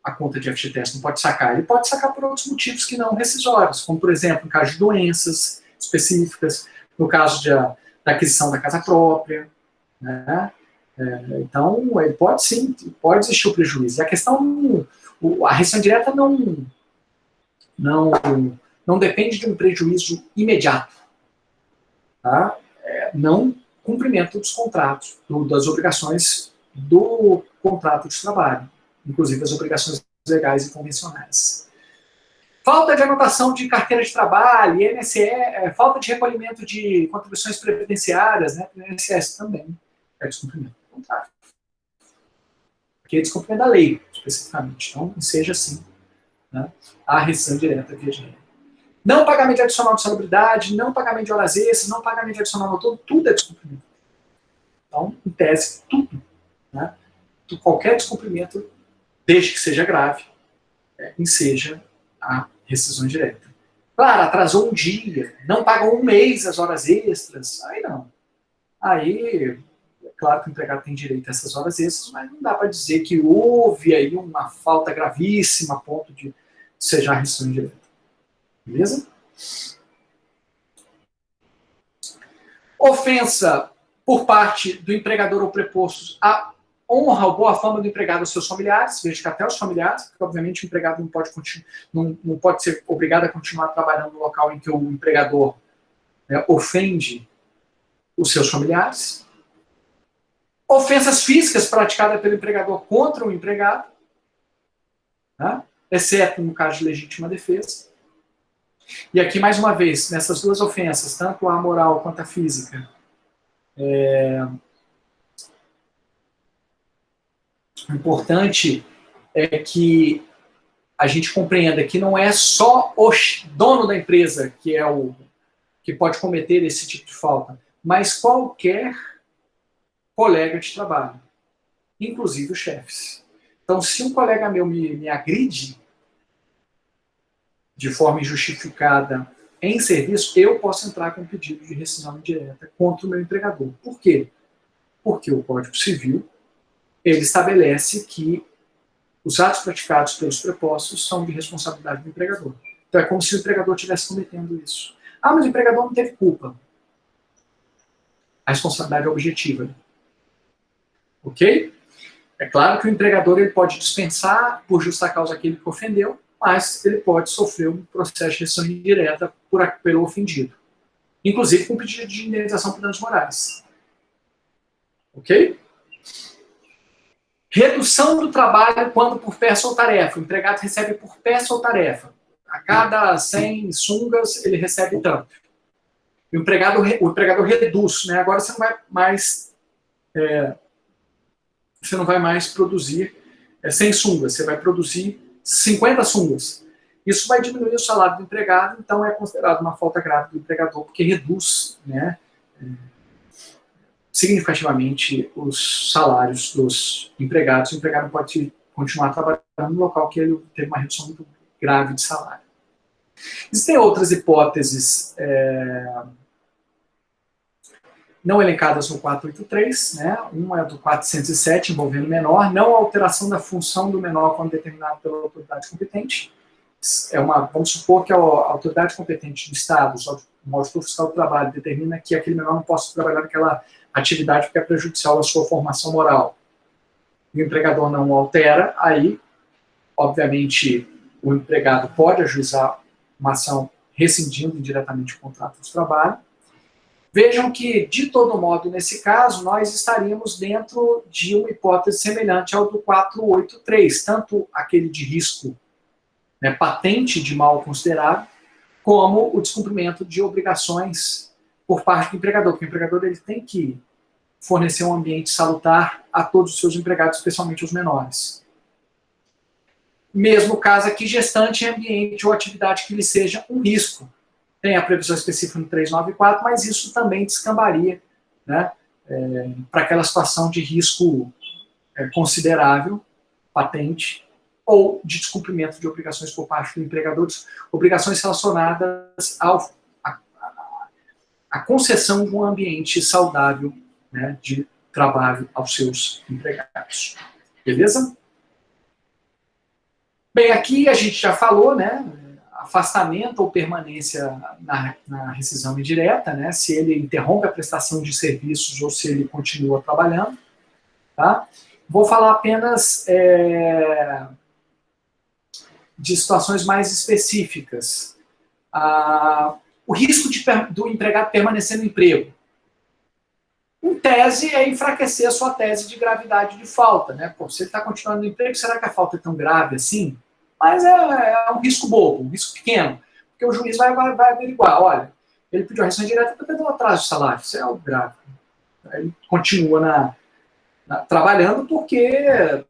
a conta de FGTS, não pode sacar. Ele pode sacar por outros motivos que não rescisórios, como, por exemplo, no caso de doenças específicas, no caso da aquisição da casa própria. Né? Então, ele pode sim, pode existir o prejuízo. E a questão, a rescisão direta não depende de um prejuízo imediato. Tá? Não cumprimento dos contratos, das obrigações do contrato de trabalho, inclusive as obrigações legais e convencionais. Falta de anotação de carteira de trabalho, INSS, falta de recolhimento de contribuições previdenciárias, né, INSS também é descumprimento do contrato. Aqui é descumprimento da lei, especificamente. Então, seja assim, né, a rescisão direta via de regra. Não pagamento de adicional de salubridade, não pagamento de horas extras, não pagamento de adicional noturno, tudo é descumprimento. Então, em tese, tudo. Né? Qualquer descumprimento, desde que seja grave, enseja a rescisão direta. Claro, atrasou um dia, não pagou um mês as horas extras, aí não. Aí, é claro que o empregado tem direito a essas horas extras, mas não dá para dizer que houve aí uma falta gravíssima a ponto de seja a rescisão direta. Beleza? Ofensa por parte do empregador ou preposto a honra ou boa fama do empregado aos seus familiares, veja que até os familiares, porque obviamente o empregado não pode ser obrigado a continuar trabalhando no local em que o empregador ofende os seus familiares. Ofensas físicas praticadas pelo empregador contra o empregado, né? Exceto no caso de legítima defesa. E aqui, mais uma vez, nessas duas ofensas, tanto a moral quanto a física, o importante é que a gente compreenda que não é só o dono da empresa que é o que pode cometer esse tipo de falta, mas qualquer colega de trabalho, inclusive os chefes. Então, se um colega meu me agride de forma injustificada em serviço, eu posso entrar com um pedido de rescisão indireta contra o meu empregador. Por quê? Porque o Código Civil ele estabelece que os atos praticados pelos prepostos são de responsabilidade do empregador. Então é como se o empregador estivesse cometendo isso. Ah, mas o empregador não teve culpa. A responsabilidade é objetiva. Ok? É claro que o empregador ele pode dispensar por justa causa aquele que ofendeu, mas ele pode sofrer um processo de rescisão indireta pelo ofendido. Inclusive com pedido de indenização por danos morais. Ok? Redução do trabalho quando por peça ou tarefa. O empregado recebe por peça ou tarefa. A cada 100 sungas, ele recebe tanto. O empregador reduz. Né? Agora você não vai mais produzir 100 sungas. Você vai produzir 50 sungas. Isso vai diminuir o salário do empregado, então é considerado uma falta grave do empregador, porque reduz, né, significativamente os salários dos empregados. O empregado pode continuar trabalhando no local que ele teve uma redução muito grave de salário. Existem outras hipóteses não elencadas no 483, né? Um é do 407, envolvendo menor, não alteração da função do menor quando determinado pela autoridade competente. Vamos supor que a autoridade competente do Estado, o auditor fiscal do trabalho, determina que aquele menor não possa trabalhar naquela atividade porque é prejudicial à sua formação moral. E o empregador não o altera, aí, obviamente, o empregado pode ajuizar uma ação rescindindo indiretamente o contrato de trabalho. Vejam que, de todo modo, nesse caso, nós estaríamos dentro de uma hipótese semelhante ao do 483, tanto aquele de risco, patente de mal considerado, como o descumprimento de obrigações por parte do empregador, porque o empregador ele tem que fornecer um ambiente salutar a todos os seus empregados, especialmente os menores. Mesmo caso aqui, gestante em ambiente ou atividade que lhe seja um risco. Tem a previsão específica no 394, mas isso também descambaria, né, para aquela situação de risco considerável, patente, ou de descumprimento de obrigações por parte do empregador, obrigações relacionadas à concessão de um ambiente saudável, né, de trabalho aos seus empregados. Beleza? Bem, aqui a gente já falou, né, afastamento ou permanência na rescisão indireta, né, se ele interrompe a prestação de serviços ou se ele continua trabalhando. Tá? Vou falar apenas de situações mais específicas. O risco do empregado permanecer no emprego. Em tese, é enfraquecer a sua tese de gravidade de falta. Né? Pô, se ele está continuando no emprego, será que a falta é tão grave assim? Mas é um risco bobo, um risco pequeno. Porque o juiz vai averiguar, olha, ele pediu a rescisão direta para ter um atraso de salário, isso é algo grave. Ele continua trabalhando porque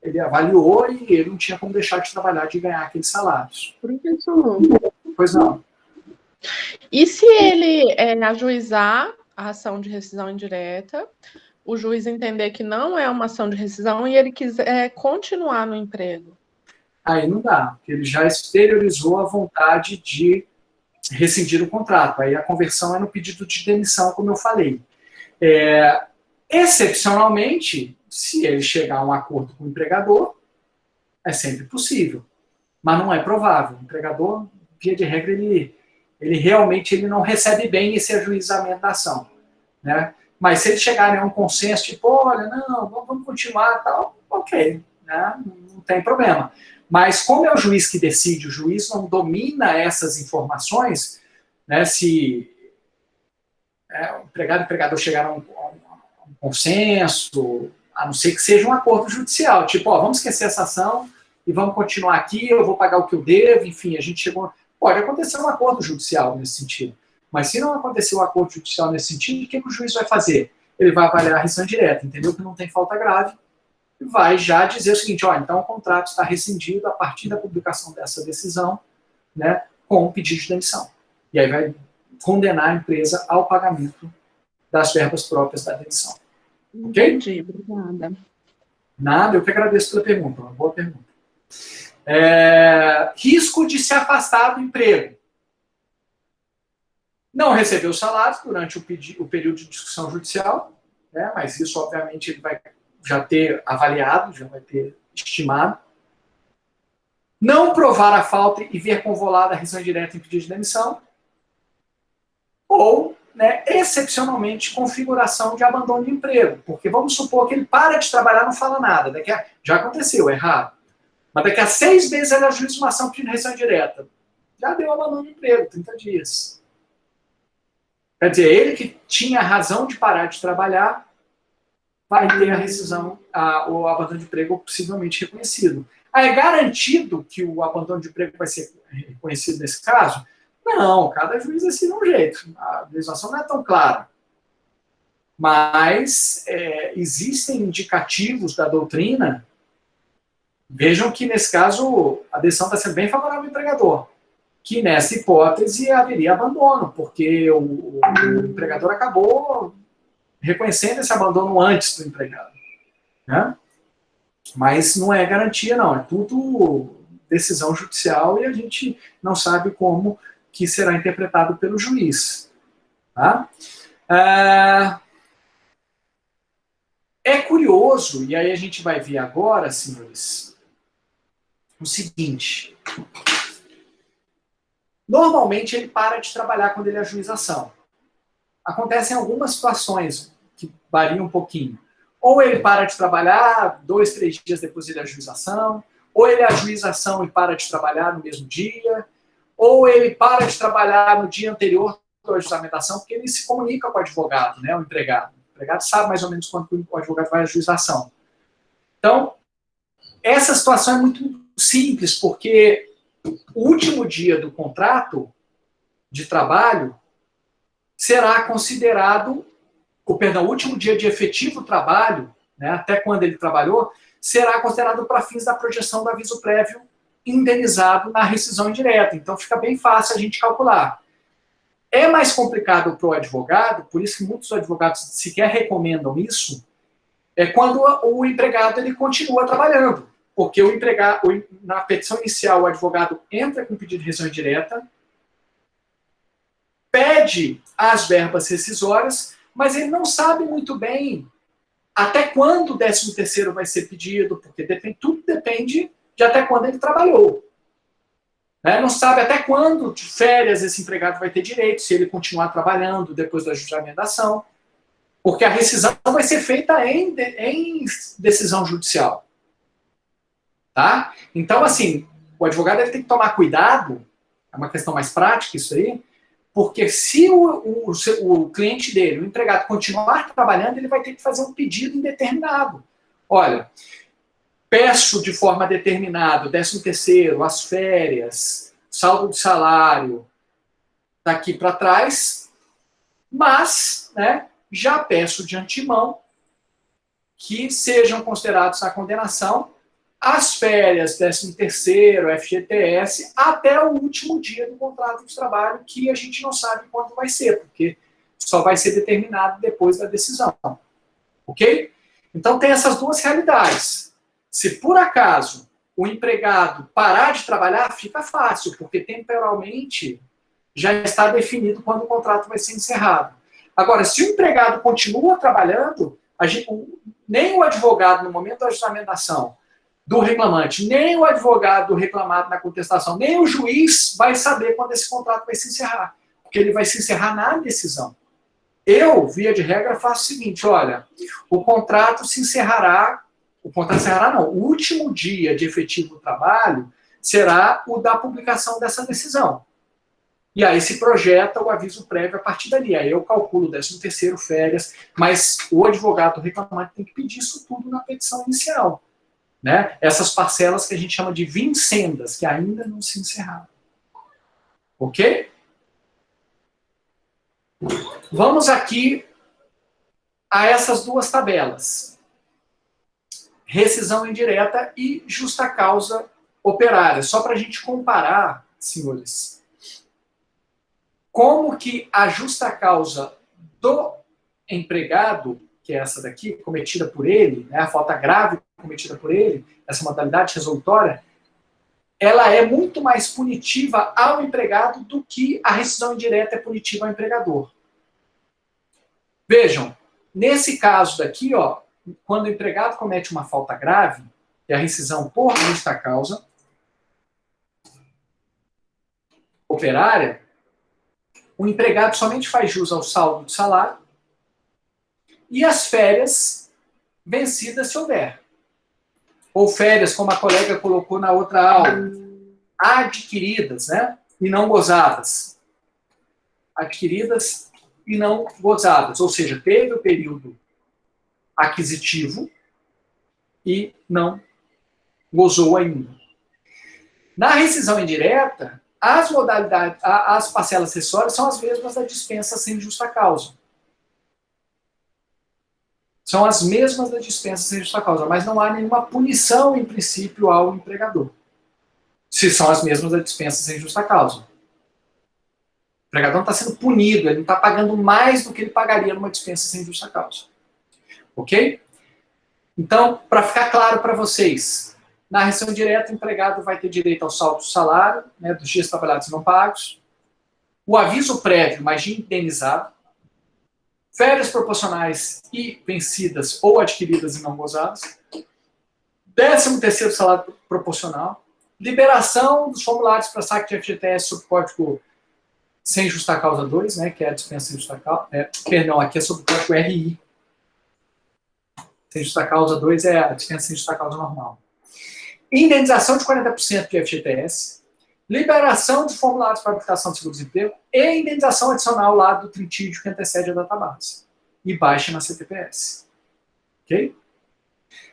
ele avaliou e ele não tinha como deixar de trabalhar, de ganhar aqueles salários. Professor. Pois não. E se ele ajuizar a ação de rescisão indireta, o juiz entender que não é uma ação de rescisão e ele quiser continuar no emprego? Aí não dá, porque ele já exteriorizou a vontade de rescindir o contrato. Aí a conversão é no pedido de demissão, como eu falei. Excepcionalmente, se ele chegar a um acordo com o empregador, é sempre possível, mas não é provável. O empregador, via de regra, ele realmente não recebe bem esse ajuizamento da ação. Né? Mas se ele chegar a um consenso, tipo, olha, não, vamos continuar, tal, ok, né? Não tem problema. Mas como é o juiz que decide, o juiz não domina essas informações, né? Se o empregado e o empregador chegaram a um consenso, a não ser que seja um acordo judicial, tipo, vamos esquecer essa ação e vamos continuar aqui, eu vou pagar o que eu devo, enfim, a gente chegou... Pode acontecer um acordo judicial nesse sentido, mas se não acontecer um acordo judicial nesse sentido, o que o juiz vai fazer? Ele vai avaliar a rescisão direta, entendeu que não tem falta grave, e vai já dizer o seguinte, então o contrato está rescindido a partir da publicação dessa decisão, né, com o pedido de demissão. E aí vai condenar a empresa ao pagamento das verbas próprias da demissão. Ok? Entendi, obrigada. Nada, eu que agradeço pela pergunta, uma boa pergunta. Risco de se afastar do emprego. Não recebeu salários durante o período de discussão judicial, né, mas isso, obviamente, ele vai já ter avaliado, já vai ter estimado. Não provar a falta e ver convolada a rescisão direta em pedido de demissão. Ou, né, excepcionalmente, configuração de abandono de emprego. Porque vamos supor que ele para de trabalhar e não fala nada. Já aconteceu, é raro. Mas daqui a 6 meses ele ajuiza uma ação pedindo rescisão direta. Já deu abandono de emprego, 30 dias. Quer dizer, ele que tinha razão de parar de trabalhar, vai ter a rescisão, o abandono de emprego possivelmente reconhecido. É garantido que o abandono de emprego vai ser reconhecido nesse caso? Não, cada juiz assina um jeito. A legislação não é tão clara. Mas existem indicativos da doutrina. Vejam que, nesse caso, a decisão está sendo bem favorável ao empregador. Que, nessa hipótese, haveria abandono, porque o empregador acabou reconhecendo esse abandono antes do empregado. Né? Mas não é garantia, não. É tudo decisão judicial e a gente não sabe como que será interpretado pelo juiz. Tá? É curioso, e aí a gente vai ver agora, senhores, o seguinte. Normalmente ele para de trabalhar quando ele ajuiza a ação. Acontecem algumas situações que variam um pouquinho. Ou ele para de trabalhar 2, 3 dias depois ele ajuiza a ação, ou ele ajuiza a ação e para de trabalhar no mesmo dia, ou ele para de trabalhar no dia anterior ao ajuizamento da ação, porque ele se comunica com o advogado, né, o empregado. O empregado sabe mais ou menos quando o advogado vai ajuizar a ação. Então, essa situação é muito simples, porque o último dia do contrato de trabalho será considerado, o último dia de efetivo trabalho, né, até quando ele trabalhou, será considerado para fins da projeção do aviso prévio indenizado na rescisão indireta. Então fica bem fácil a gente calcular. É mais complicado para o advogado, por isso que muitos advogados sequer recomendam isso, é quando o empregado ele continua trabalhando. Porque o empregado, na petição inicial, o advogado entra com pedido de rescisão indireta, pede as verbas rescisórias, mas ele não sabe muito bem até quando o 13º vai ser pedido, porque tudo depende de até quando ele trabalhou. Né? Não sabe até quando de férias esse empregado vai ter direito, se ele continuar trabalhando depois do ajustamento da ação, porque a rescisão vai ser feita em decisão judicial. Tá? Então, assim, o advogado ele tem que tomar cuidado, é uma questão mais prática isso aí, porque se o cliente dele, o empregado, continuar trabalhando, ele vai ter que fazer um pedido indeterminado. Olha, peço de forma determinada, 13º, as férias, saldo de salário, daqui para trás, mas, né, já peço de antemão que sejam considerados na condenação as férias, 13º, FGTS, até o último dia do contrato de trabalho, que a gente não sabe quando vai ser, porque só vai ser determinado depois da decisão. Ok? Então tem essas duas realidades. Se por acaso o empregado parar de trabalhar, fica fácil, porque temporalmente já está definido quando o contrato vai ser encerrado. Agora, se o empregado continua trabalhando, nem o advogado, no momento do ajustamento da ação, do reclamante, nem o advogado do reclamado na contestação, nem o juiz vai saber quando esse contrato vai se encerrar, porque ele vai se encerrar na decisão. Eu, via de regra, faço o seguinte, olha, o contrato não, o último dia de efetivo trabalho será o da publicação dessa decisão. E aí se projeta o aviso prévio a partir dali. Aí eu calculo 13º, férias, mas o advogado reclamante tem que pedir isso tudo na petição inicial. Né? Essas parcelas que a gente chama de vincendas, que ainda não se encerraram. Ok? Vamos aqui a essas duas tabelas. Rescisão indireta e justa causa operária. Só para a gente comparar, senhores, como que a justa causa do empregado, que é essa daqui, cometida por ele, né, a falta grave cometida por ele, essa modalidade resolutória, ela é muito mais punitiva ao empregado do que a rescisão indireta é punitiva ao empregador. Vejam, nesse caso daqui, ó, quando o empregado comete uma falta grave, que é a rescisão por justa causa operária, o empregado somente faz jus ao saldo de salário e as férias vencidas se houver. Ou férias, como a colega colocou na outra aula, adquiridas, né? E não gozadas. Adquiridas e não gozadas. Ou seja, teve o período aquisitivo e não gozou ainda. Na rescisão indireta, as modalidades, as parcelas acessórias são as mesmas da dispensa sem justa causa. São as mesmas da dispensa sem justa causa, mas não há nenhuma punição, em princípio, ao empregador. Se são as mesmas da dispensa sem justa causa. O empregador não está sendo punido, ele não está pagando mais do que ele pagaria numa dispensa sem justa causa. Ok? Então, para ficar claro para vocês, na rescisão direta, o empregado vai ter direito ao saldo do salário, né, dos dias trabalhados e não pagos, o aviso prévio, mas de indenizado, férias proporcionais e vencidas ou adquiridas e não gozadas, 13º salário proporcional, liberação dos formulários para saque de FGTS sob código sem justa causa 2, né, que é a dispensa sem justa causa, perdão, aqui é sob o código RI. Sem justa causa 2 é a dispensa sem justa causa normal. Indenização de 40% de FGTS, liberação de formulários para aplicação de seguro-desemprego e indenização adicional lá do tritídio que antecede a database. E baixa na CTPS. Ok?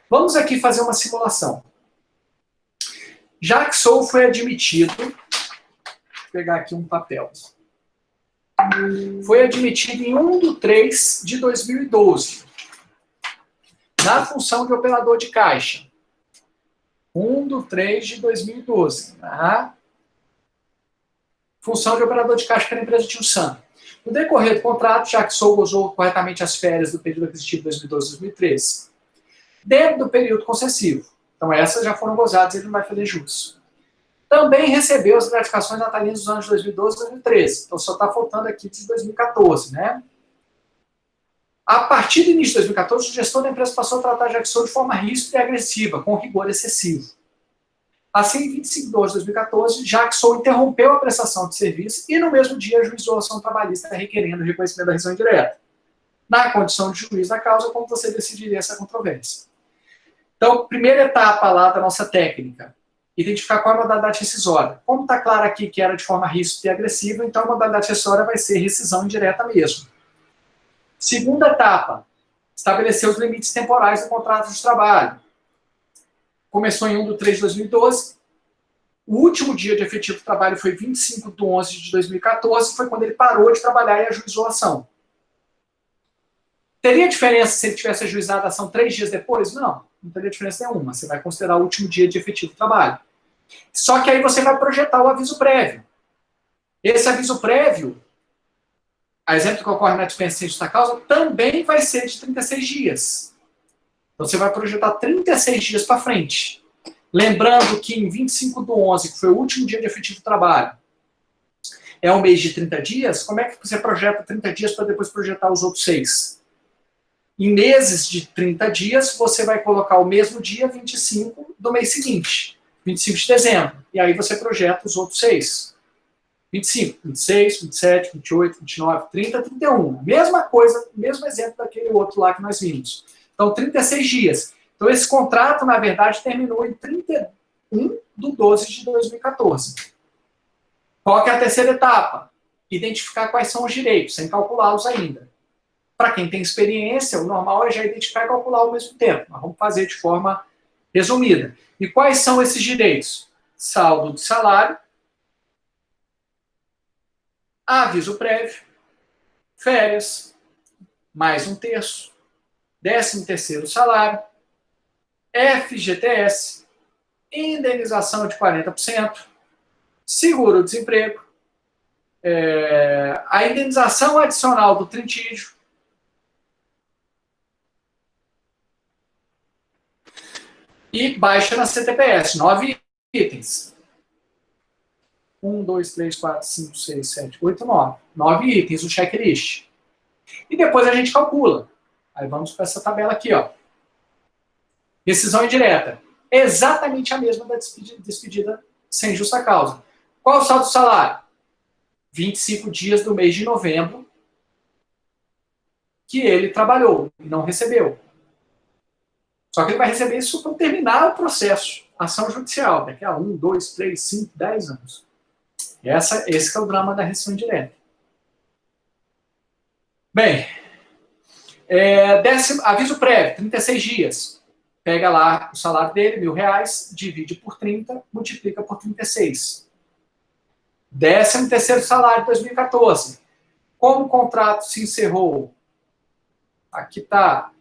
Vamos aqui fazer uma simulação. Já que Sou foi admitido, vou pegar aqui um papel. foi admitido em 1/3/2012, na função de operador de caixa. 1/3/2012, tá? Função de operador de caixa para a empresa Tio Sam. No decorrer do contrato, Jackson gozou corretamente as férias do período aquisitivo 2012-2013, dentro do período concessivo. Então, essas já foram gozadas, ele não vai fazer jus. Também recebeu as gratificações natalinas dos anos 2012 e 2013. Então, só está faltando aqui de 2014, né? A partir do início de 2014, o gestor da empresa passou a tratar Jackson de forma ríspida e agressiva, com rigor excessivo. Assim, em 25 de 12 de 2014, Jackson interrompeu a prestação de serviço e, no mesmo dia, ajuizou a ação trabalhista requerendo o reconhecimento da rescisão indireta. Na condição de juiz da causa, como você decidiria essa controvérsia. Então, primeira etapa lá da nossa técnica, identificar qual é a modalidade rescisória. Como está claro aqui que era de forma ríspida e agressiva, então a modalidade rescisória vai ser rescisão indireta mesmo. Segunda etapa, estabelecer os limites temporais do contrato de trabalho. Começou em 1/3/2012, o último dia de efetivo de trabalho foi 25/11/2014, foi quando ele parou de trabalhar e ajuizou a ação. Teria diferença se ele tivesse ajuizado a ação 3 dias depois? Não, não teria diferença nenhuma. Você vai considerar o último dia de efetivo de trabalho. Só que aí você vai projetar o aviso prévio. Esse aviso prévio, a exemplo que ocorre na dispensa sem justa causa, também vai ser de 36 dias. Então você vai projetar 36 dias para frente. Lembrando que em 25/11, que foi o último dia de efetivo de trabalho, é um mês de 30 dias, como é que você projeta 30 dias para depois projetar os outros 6? Em meses de 30 dias, você vai colocar o mesmo dia 25 do mês seguinte, 25 de dezembro. E aí você projeta os outros 6. 25, 26, 27, 28, 29, 30, 31. Mesma coisa, mesmo exemplo daquele outro lá que nós vimos. Então, 36 dias. Então, esse contrato, na verdade, terminou em 31/12/2014. Qual que é a terceira etapa? Identificar quais são os direitos, sem calculá-los ainda. Para quem tem experiência, o normal é já identificar e calcular ao mesmo tempo. Mas vamos fazer de forma resumida. E quais são esses direitos? Saldo de salário, aviso prévio, férias, mais 1/3, 13º salário, FGTS, indenização de 40%, seguro-desemprego, a indenização adicional do trinstígio, e baixa na CTPS, 9 itens. 1, 2, 3, 4, 5, 6, 7, 8, 9. 9 itens, o checklist. E depois a gente calcula. Aí vamos para essa tabela aqui, ó. Rescisão indireta. Exatamente a mesma da despedida sem justa causa. Qual o saldo do salário? 25 dias do mês de novembro que ele trabalhou e não recebeu. Só que ele vai receber isso para terminar o processo. Ação judicial, daqui a 1, 2, 3, 5, 10 anos. Esse que é o drama da rescisão indireta. Bem, aviso prévio, 36 dias. Pega lá o salário dele, R$1.000, divide por 30, multiplica por 36. 13º salário de 2014. Como o contrato se encerrou? Aqui está.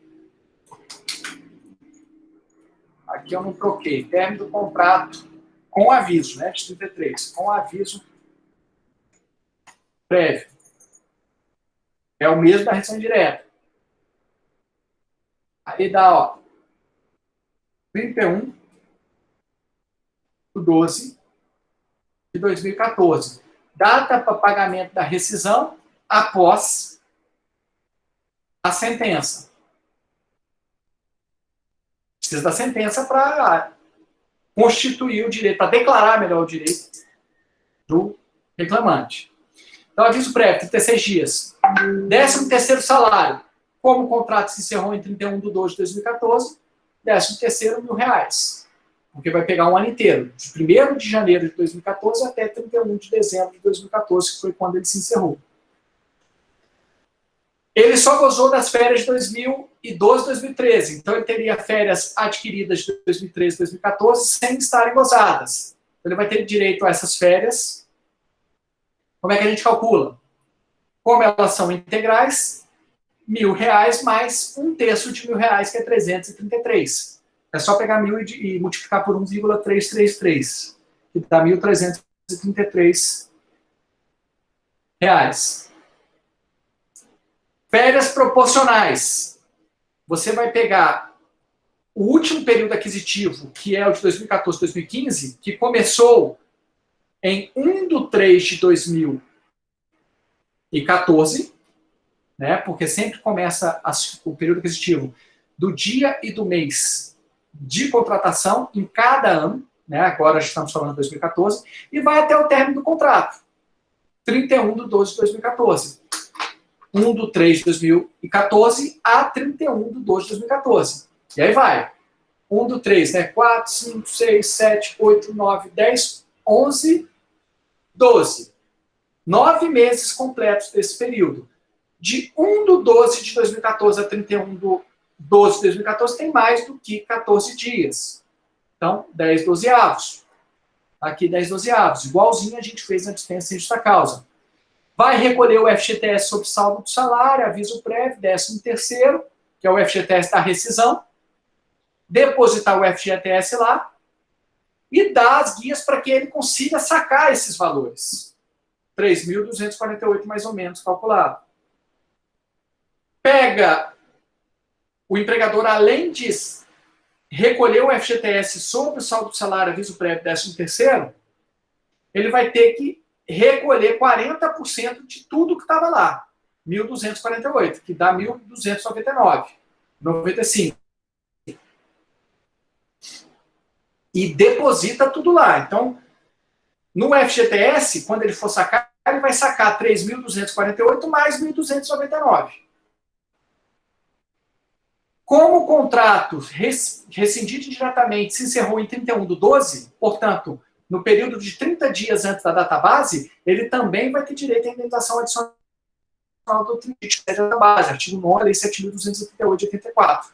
Aqui eu não troquei. Término do contrato com aviso, né? De 33. Com aviso prévio. É o mesmo da rescisão indireta. Aí dá, ó. 31/12/2014. Data para pagamento da rescisão após a sentença. Precisa da sentença para constituir o direito, para declarar melhor o direito do reclamante. Então, aviso prévio, 36 dias. 13º salário. Como o contrato se encerrou em 31/12/2014, 13º, R$1.000. Porque vai pegar um ano inteiro, de 1º de janeiro de 2014 até 31 de dezembro de 2014, que foi quando ele se encerrou. Ele só gozou das férias de 2012 e 2013. Então, ele teria férias adquiridas de 2013 e 2014 sem estarem gozadas. Então, ele vai ter direito a essas férias. Como é que a gente calcula? Como elas são integrais, R$ 1.000 mais 1/3 de R$ 1.000, que é 333. É só pegar 1.000 e multiplicar por 1,333, que dá R$ 1.333. Férias proporcionais. Você vai pegar o último período aquisitivo, que é o de 2014 2015, que começou em 1/3/2014, né? Porque sempre começa o período aquisitivo do dia e do mês de contratação em cada ano, né? Agora já estamos falando de 2014, e vai até o término do contrato, 31/12/2014. 1/3/2014 a 31/12/2014. E aí vai. 1/3, né? 4, 5, 6, 7, 8, 9, 10, 11, 12. 9 meses completos desse período. De 1/12/2014 a 31/12/2014 tem mais do que 14 dias. Então, 10/12avos. Aqui 10/12avos. Igualzinho a gente fez na dispensa sem justa causa. Vai recolher o FGTS sobre saldo do salário, aviso prévio, 13º, que é o FGTS da rescisão, depositar o FGTS lá e dar as guias para que ele consiga sacar esses valores. 3.248 mais ou menos calculado. Pega o empregador, além de recolher o FGTS sobre o saldo do salário, aviso prévio, 13º, ele vai ter que recolher 40% de tudo que estava lá. 1.248, que dá 1.299,95. E deposita tudo lá. Então, no FGTS, quando ele for sacar, ele vai sacar 3.248 mais 1.299. Como o contrato rescindido diretamente se encerrou em 31/12, portanto, no período de 30 dias antes da data base, ele também vai ter direito à indenização adicional do tributo da base, artigo 9 da Lei 7.238 de 84.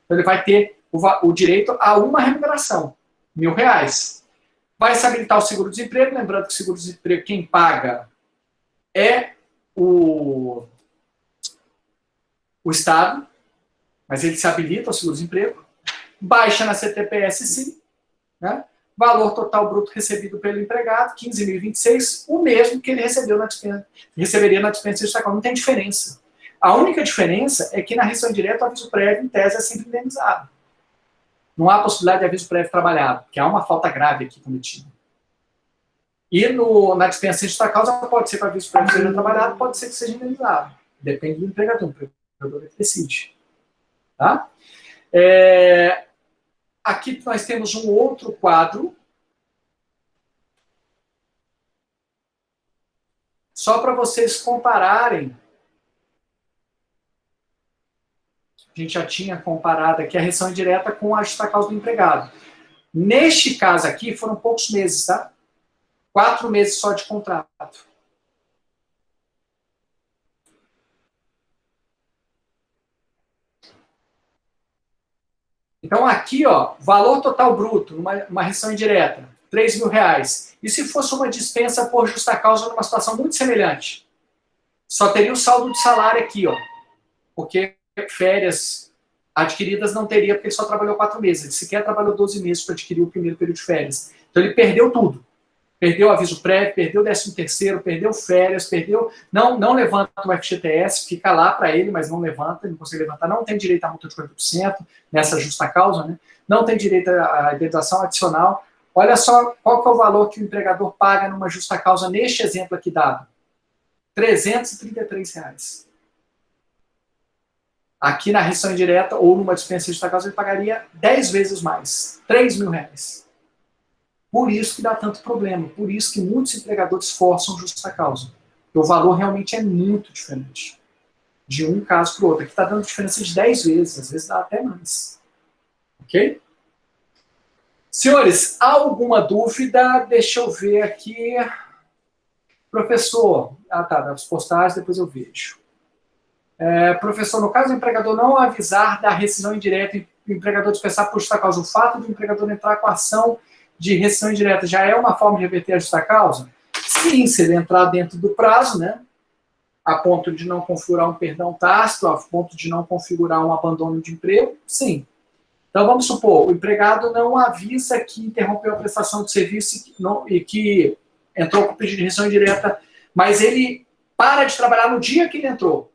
Então, ele vai ter o direito a uma remuneração, R$ 1.000. Vai se habilitar o seguro-desemprego, lembrando que o seguro-desemprego quem paga é o Estado, mas ele se habilita ao seguro-desemprego. Baixa na CTPS, sim, né? Valor total bruto recebido pelo empregado, 15.026, o mesmo que ele receberia na dispensa de justa causa. Não tem diferença. A única diferença é que na rescisão indireta o aviso prévio, em tese, é sempre indenizado. Não há possibilidade de aviso prévio trabalhado, porque há uma falta grave aqui cometida. E na dispensa de justa causa pode ser que o aviso prévio seja trabalhado, pode ser que seja indenizado. Depende do empregador. O empregador é que decide. Tá? Aqui nós temos um outro quadro, só para vocês compararem. A gente já tinha comparado aqui a rescisão indireta com a justa causa do empregado. Neste caso aqui, foram poucos meses, tá? 4 meses só de contrato. Então, aqui, ó, valor total bruto, uma rescisão indireta, R$3.000. E se fosse uma dispensa por justa causa numa situação muito semelhante? Só teria o saldo de salário aqui, ó. Porque férias adquiridas não teria, porque ele só trabalhou 4 meses. Ele sequer trabalhou 12 meses para adquirir o primeiro período de férias. Então, ele perdeu tudo. Perdeu o aviso prévio, perdeu o 13º, perdeu férias, perdeu... Não levanta o FGTS, fica lá para ele, mas não levanta, não consegue levantar, não tem direito à multa de 40% nessa justa causa, né? Não tem direito à indenização adicional. Olha só qual que é o valor que o empregador paga numa justa causa neste exemplo aqui dado. R$333. Aqui na rescisão indireta ou numa dispensa de justa causa ele pagaria 10 vezes mais, R$3.000. Por isso que dá tanto problema, por isso que muitos empregadores forçam justa causa. Porque o valor realmente é muito diferente de um caso para o outro. Aqui está dando diferença de 10 vezes, às vezes dá até mais. Ok? Senhores, há alguma dúvida? Deixa eu ver aqui. Professor, tá, das postagens, depois eu vejo. Professor, no caso do empregador não avisar da rescisão indireta e o empregador dispensar por justa causa, o fato do empregador entrar com a ação de rescisão indireta já é uma forma de reverter a justa causa? Sim, se ele entrar dentro do prazo, né? a ponto de não configurar um perdão tácito, a ponto de não configurar um abandono de emprego? Sim. Então, vamos supor, o empregado não avisa que interrompeu a prestação de serviço e que entrou com pedido de rescisão indireta, mas ele para de trabalhar no dia que ele entrou.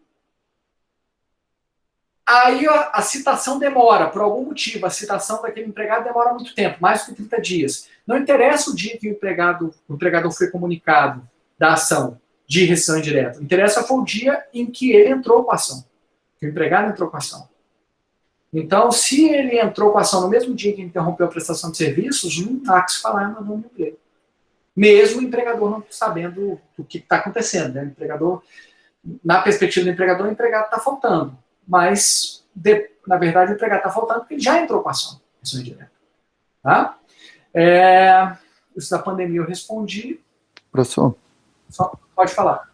Aí a citação demora, por algum motivo, a citação daquele empregado demora muito tempo, mais do que 30 dias. Não interessa o dia que o empregador foi comunicado da ação de rescisão indireta. Interessa foi o dia em que ele entrou com a ação, que o empregado entrou com a ação. Então, se ele entrou com a ação no mesmo dia que interrompeu a prestação de serviços, não há que se falar em abandono de emprego. Mesmo o empregador não sabendo o que está acontecendo. Né? O empregador, na perspectiva do empregador, o empregado está faltando. Mas, na verdade, o empregado está faltando porque ele já entrou com a ação. Isso é indireta. Tá? Isso da pandemia eu respondi. Professor? Só pode falar.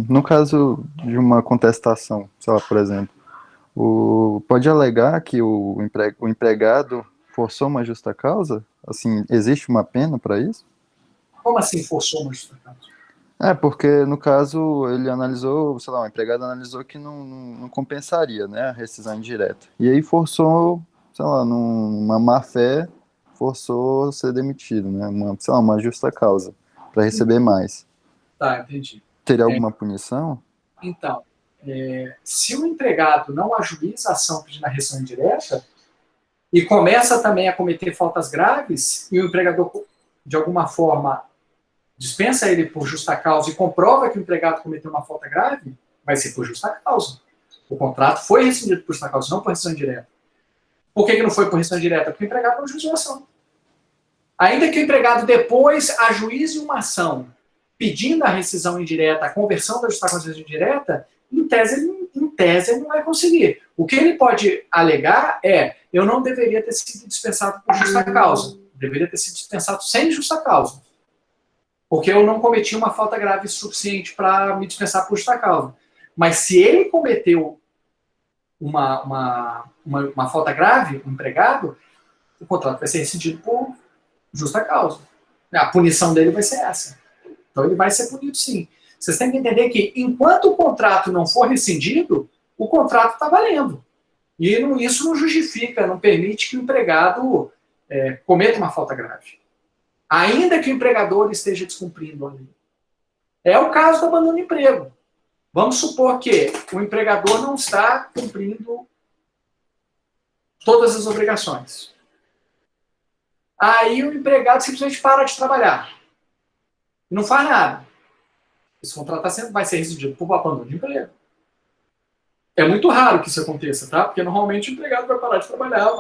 No caso de uma contestação, sei lá, por exemplo, pode alegar que o empregado forçou uma justa causa? Assim, existe uma pena para isso? Como assim forçou uma justa causa? Porque no caso ele analisou, sei lá, o empregado analisou que não compensaria, né, a rescisão indireta. E aí forçou, sei lá, numa má fé, forçou ser demitido, né, uma justa causa, para receber mais. Tá, entendi. Teria alguma punição? Então, se o empregado não ajuiza a ação pedindo a rescisão indireta e começa também a cometer faltas graves, e o empregador, de alguma forma, dispensa ele por justa causa e comprova que o empregado cometeu uma falta grave, vai ser por justa causa. O contrato foi rescindido por justa causa, não por rescisão indireta. Por que não foi por rescisão indireta? Porque o empregado não ajuizou a ação. Ainda que o empregado depois ajuize uma ação pedindo a rescisão indireta, a conversão da justa causa indireta, em tese ele não vai conseguir. O que ele pode alegar eu não deveria ter sido dispensado por justa causa. Deveria ter sido dispensado sem justa causa. Porque eu não cometi uma falta grave suficiente para me dispensar por justa causa. Mas se ele cometeu uma falta grave, um empregado, o contrato vai ser rescindido por justa causa. A punição dele vai ser essa. Então ele vai ser punido sim. Vocês têm que entender que enquanto o contrato não for rescindido, o contrato está valendo. E isso não justifica, não permite que o empregado cometa uma falta grave. Ainda que o empregador esteja descumprindo a lei. É o caso do abandono de emprego. Vamos supor que o empregador não está cumprindo todas as obrigações. Aí o empregado simplesmente para de trabalhar. E não faz nada. Esse contrato vai ser rescindido por abandono de emprego. É muito raro que isso aconteça, tá? Porque normalmente o empregado vai parar de trabalhar,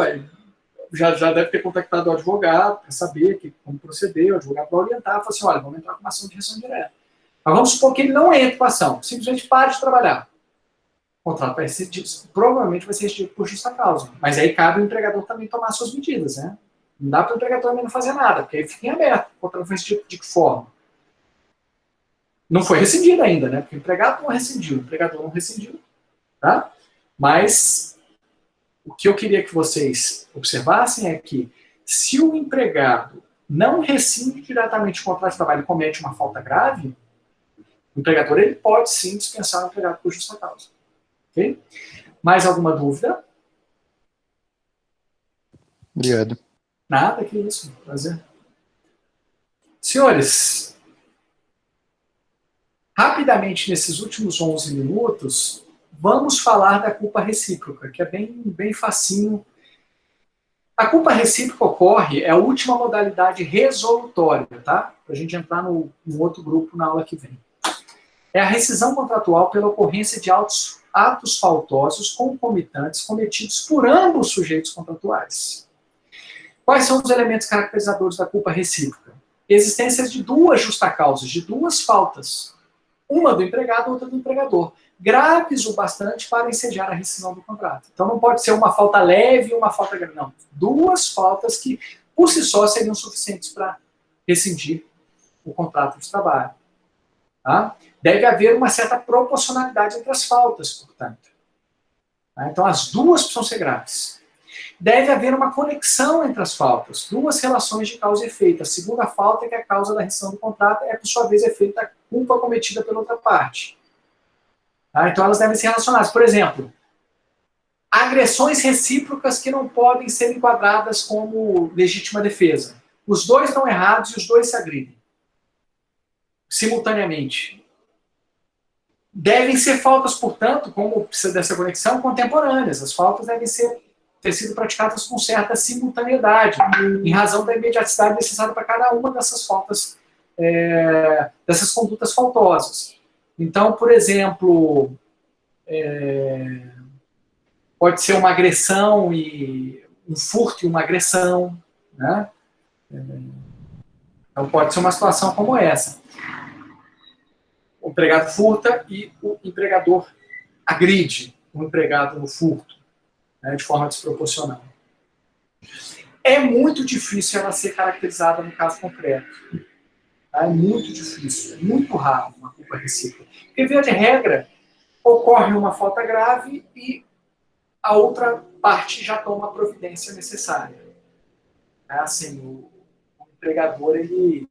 já deve ter contactado o advogado para saber como proceder, o advogado vai orientar, fala assim, olha, vamos entrar com uma ação de rescisão direta. Mas vamos supor que ele não entre com a ação, simplesmente pare de trabalhar. O contrato vai ser provavelmente vai ser rescindido por justa causa. Mas aí cabe o empregador também tomar suas medidas, né? Não dá para o empregador também não fazer nada, porque aí fica em aberto. O contrato foi rescindido de que forma? Não foi rescindido ainda, né? Porque o empregado não rescindiu, o empregador não rescindiu. Tá? Mas o que eu queria que vocês observassem é que se o empregado não rescinde diretamente o contrato de trabalho e comete uma falta grave, o empregador ele pode sim dispensar o empregado por justa causa. Ok? Mais alguma dúvida? Obrigado. Nada, que isso. Prazer. Senhores, rapidamente nesses últimos 11 minutos, vamos falar da culpa recíproca, que é bem facinho. A culpa recíproca ocorre, é a última modalidade resolutória, tá? Para a gente entrar no outro grupo na aula que vem. É a rescisão contratual pela ocorrência de atos faltosos concomitantes cometidos por ambos os sujeitos contratuais. Quais são os elementos caracterizadores da culpa recíproca? Existência de duas justacausas, de duas faltas. Uma do empregado e outra do empregador. Graves o bastante para ensejar a rescisão do contrato. Então não pode ser uma falta leve e uma falta grave. Não. Duas faltas que, por si só, seriam suficientes para rescindir o contrato de trabalho. Tá? Deve haver uma certa proporcionalidade entre as faltas, portanto. Tá? Então as duas precisam ser graves. Deve haver uma conexão entre as faltas. Duas relações de causa e efeito. A segunda falta é que a causa da rescisão do contrato é, por sua vez, efeito da culpa cometida pela outra parte. Tá? Então, elas devem ser relacionadas. Por exemplo, agressões recíprocas que não podem ser enquadradas como legítima defesa. Os dois estão errados e os dois se agridem simultaneamente. Devem ser faltas, portanto, como precisa dessa conexão, contemporâneas. As faltas devem ter sido praticadas com certa simultaneidade, em razão da imediaticidade necessária para cada uma dessas faltas, dessas condutas faltosas. Então, por exemplo, pode ser uma agressão e um furto e uma agressão, né? Então, pode ser uma situação como essa. O empregado furta e o empregador agride o empregado no furto, né, de forma desproporcional. É muito difícil ela ser caracterizada no caso concreto. Tá? É muito difícil, é muito raro uma culpa recíproca. Porque, via de regra, ocorre uma falta grave e a outra parte já toma a providência necessária. Assim, o empregador, ele,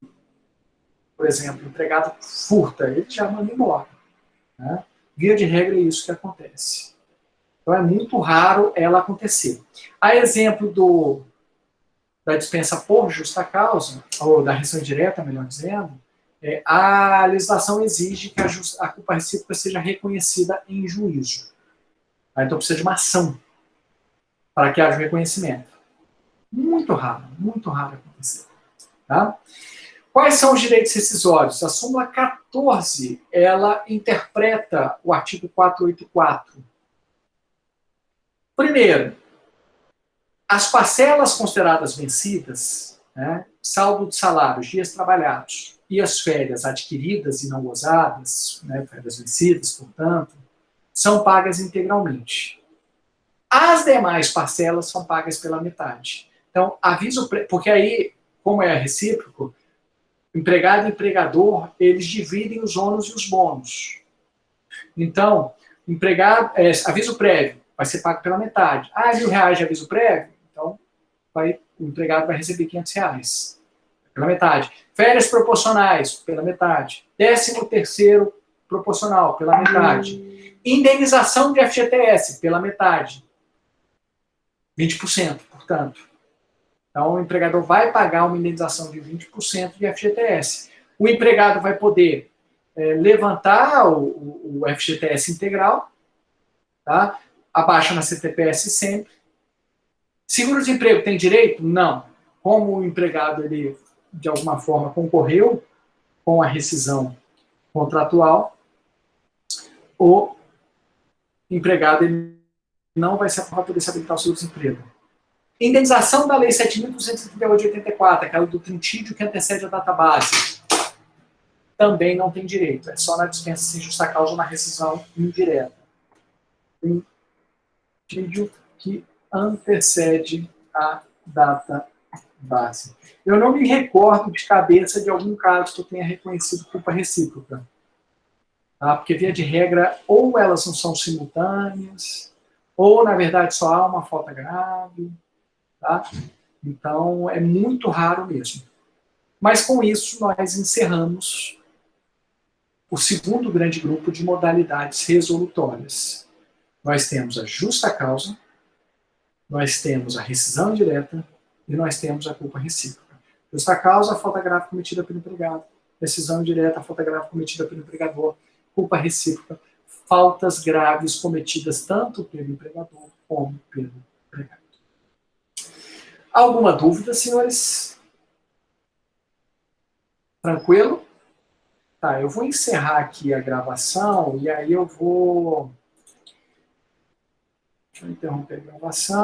por exemplo, o empregado furta, ele já manda embora. Né? Via de regra é isso que acontece. Então é muito raro ela acontecer. A exemplo da dispensa por justa causa, ou da rescisão indireta, melhor dizendo, a legislação exige que a culpa recíproca seja reconhecida em juízo. Então precisa de uma ação para que haja o reconhecimento. Muito raro acontecer. Tá? Quais são os direitos rescisórios? A súmula 14, ela interpreta o artigo 484. Primeiro, as parcelas consideradas vencidas, né, saldo de salários, dias trabalhados, e as férias adquiridas e não gozadas, né, férias vencidas, portanto, são pagas integralmente. As demais parcelas são pagas pela metade. Então, porque aí, como é recíproco, empregado e empregador, eles dividem os ônus e os bônus. Então, aviso prévio vai ser pago pela metade. R$1.000 de aviso prévio, então o empregado vai receber R$500, pela metade. Férias proporcionais, pela metade. 13º proporcional, pela metade. Indenização de FGTS, pela metade. 20%, portanto. Então, o empregador vai pagar uma indenização de 20% de FGTS. O empregado vai poder levantar o FGTS integral, tá? Abaixa na CTPS sempre. Seguro-desemprego tem direito? Não. Como o empregado, ele, de alguma forma, concorreu com a rescisão contratual, o empregado ele não vai poder se habilitar ao seguro-desemprego. Indenização da Lei 7.238 de 84, aquela do trintídio que antecede a data base, também não tem direito. É só na dispensa sem justa causa ou na rescisão indireta. Trintídio que antecede a data base. Eu não me recordo de cabeça de algum caso que eu tenha reconhecido culpa recíproca. Tá? Porque, via de regra, ou elas não são simultâneas, ou, na verdade, só há uma falta grave. Tá? Então, é muito raro mesmo. Mas, com isso, nós encerramos o segundo grande grupo de modalidades resolutórias. Nós temos a justa causa, nós temos a rescisão indireta e nós temos a culpa recíproca. Justa causa, a falta grave cometida pelo empregado. Rescisão indireta, a falta grave cometida pelo empregador. Culpa recíproca, faltas graves cometidas tanto pelo empregador como pelo empregado. Alguma dúvida, senhores? Tranquilo? Tá, eu vou encerrar aqui a gravação e aí eu vou... Deixa eu interromper a gravação.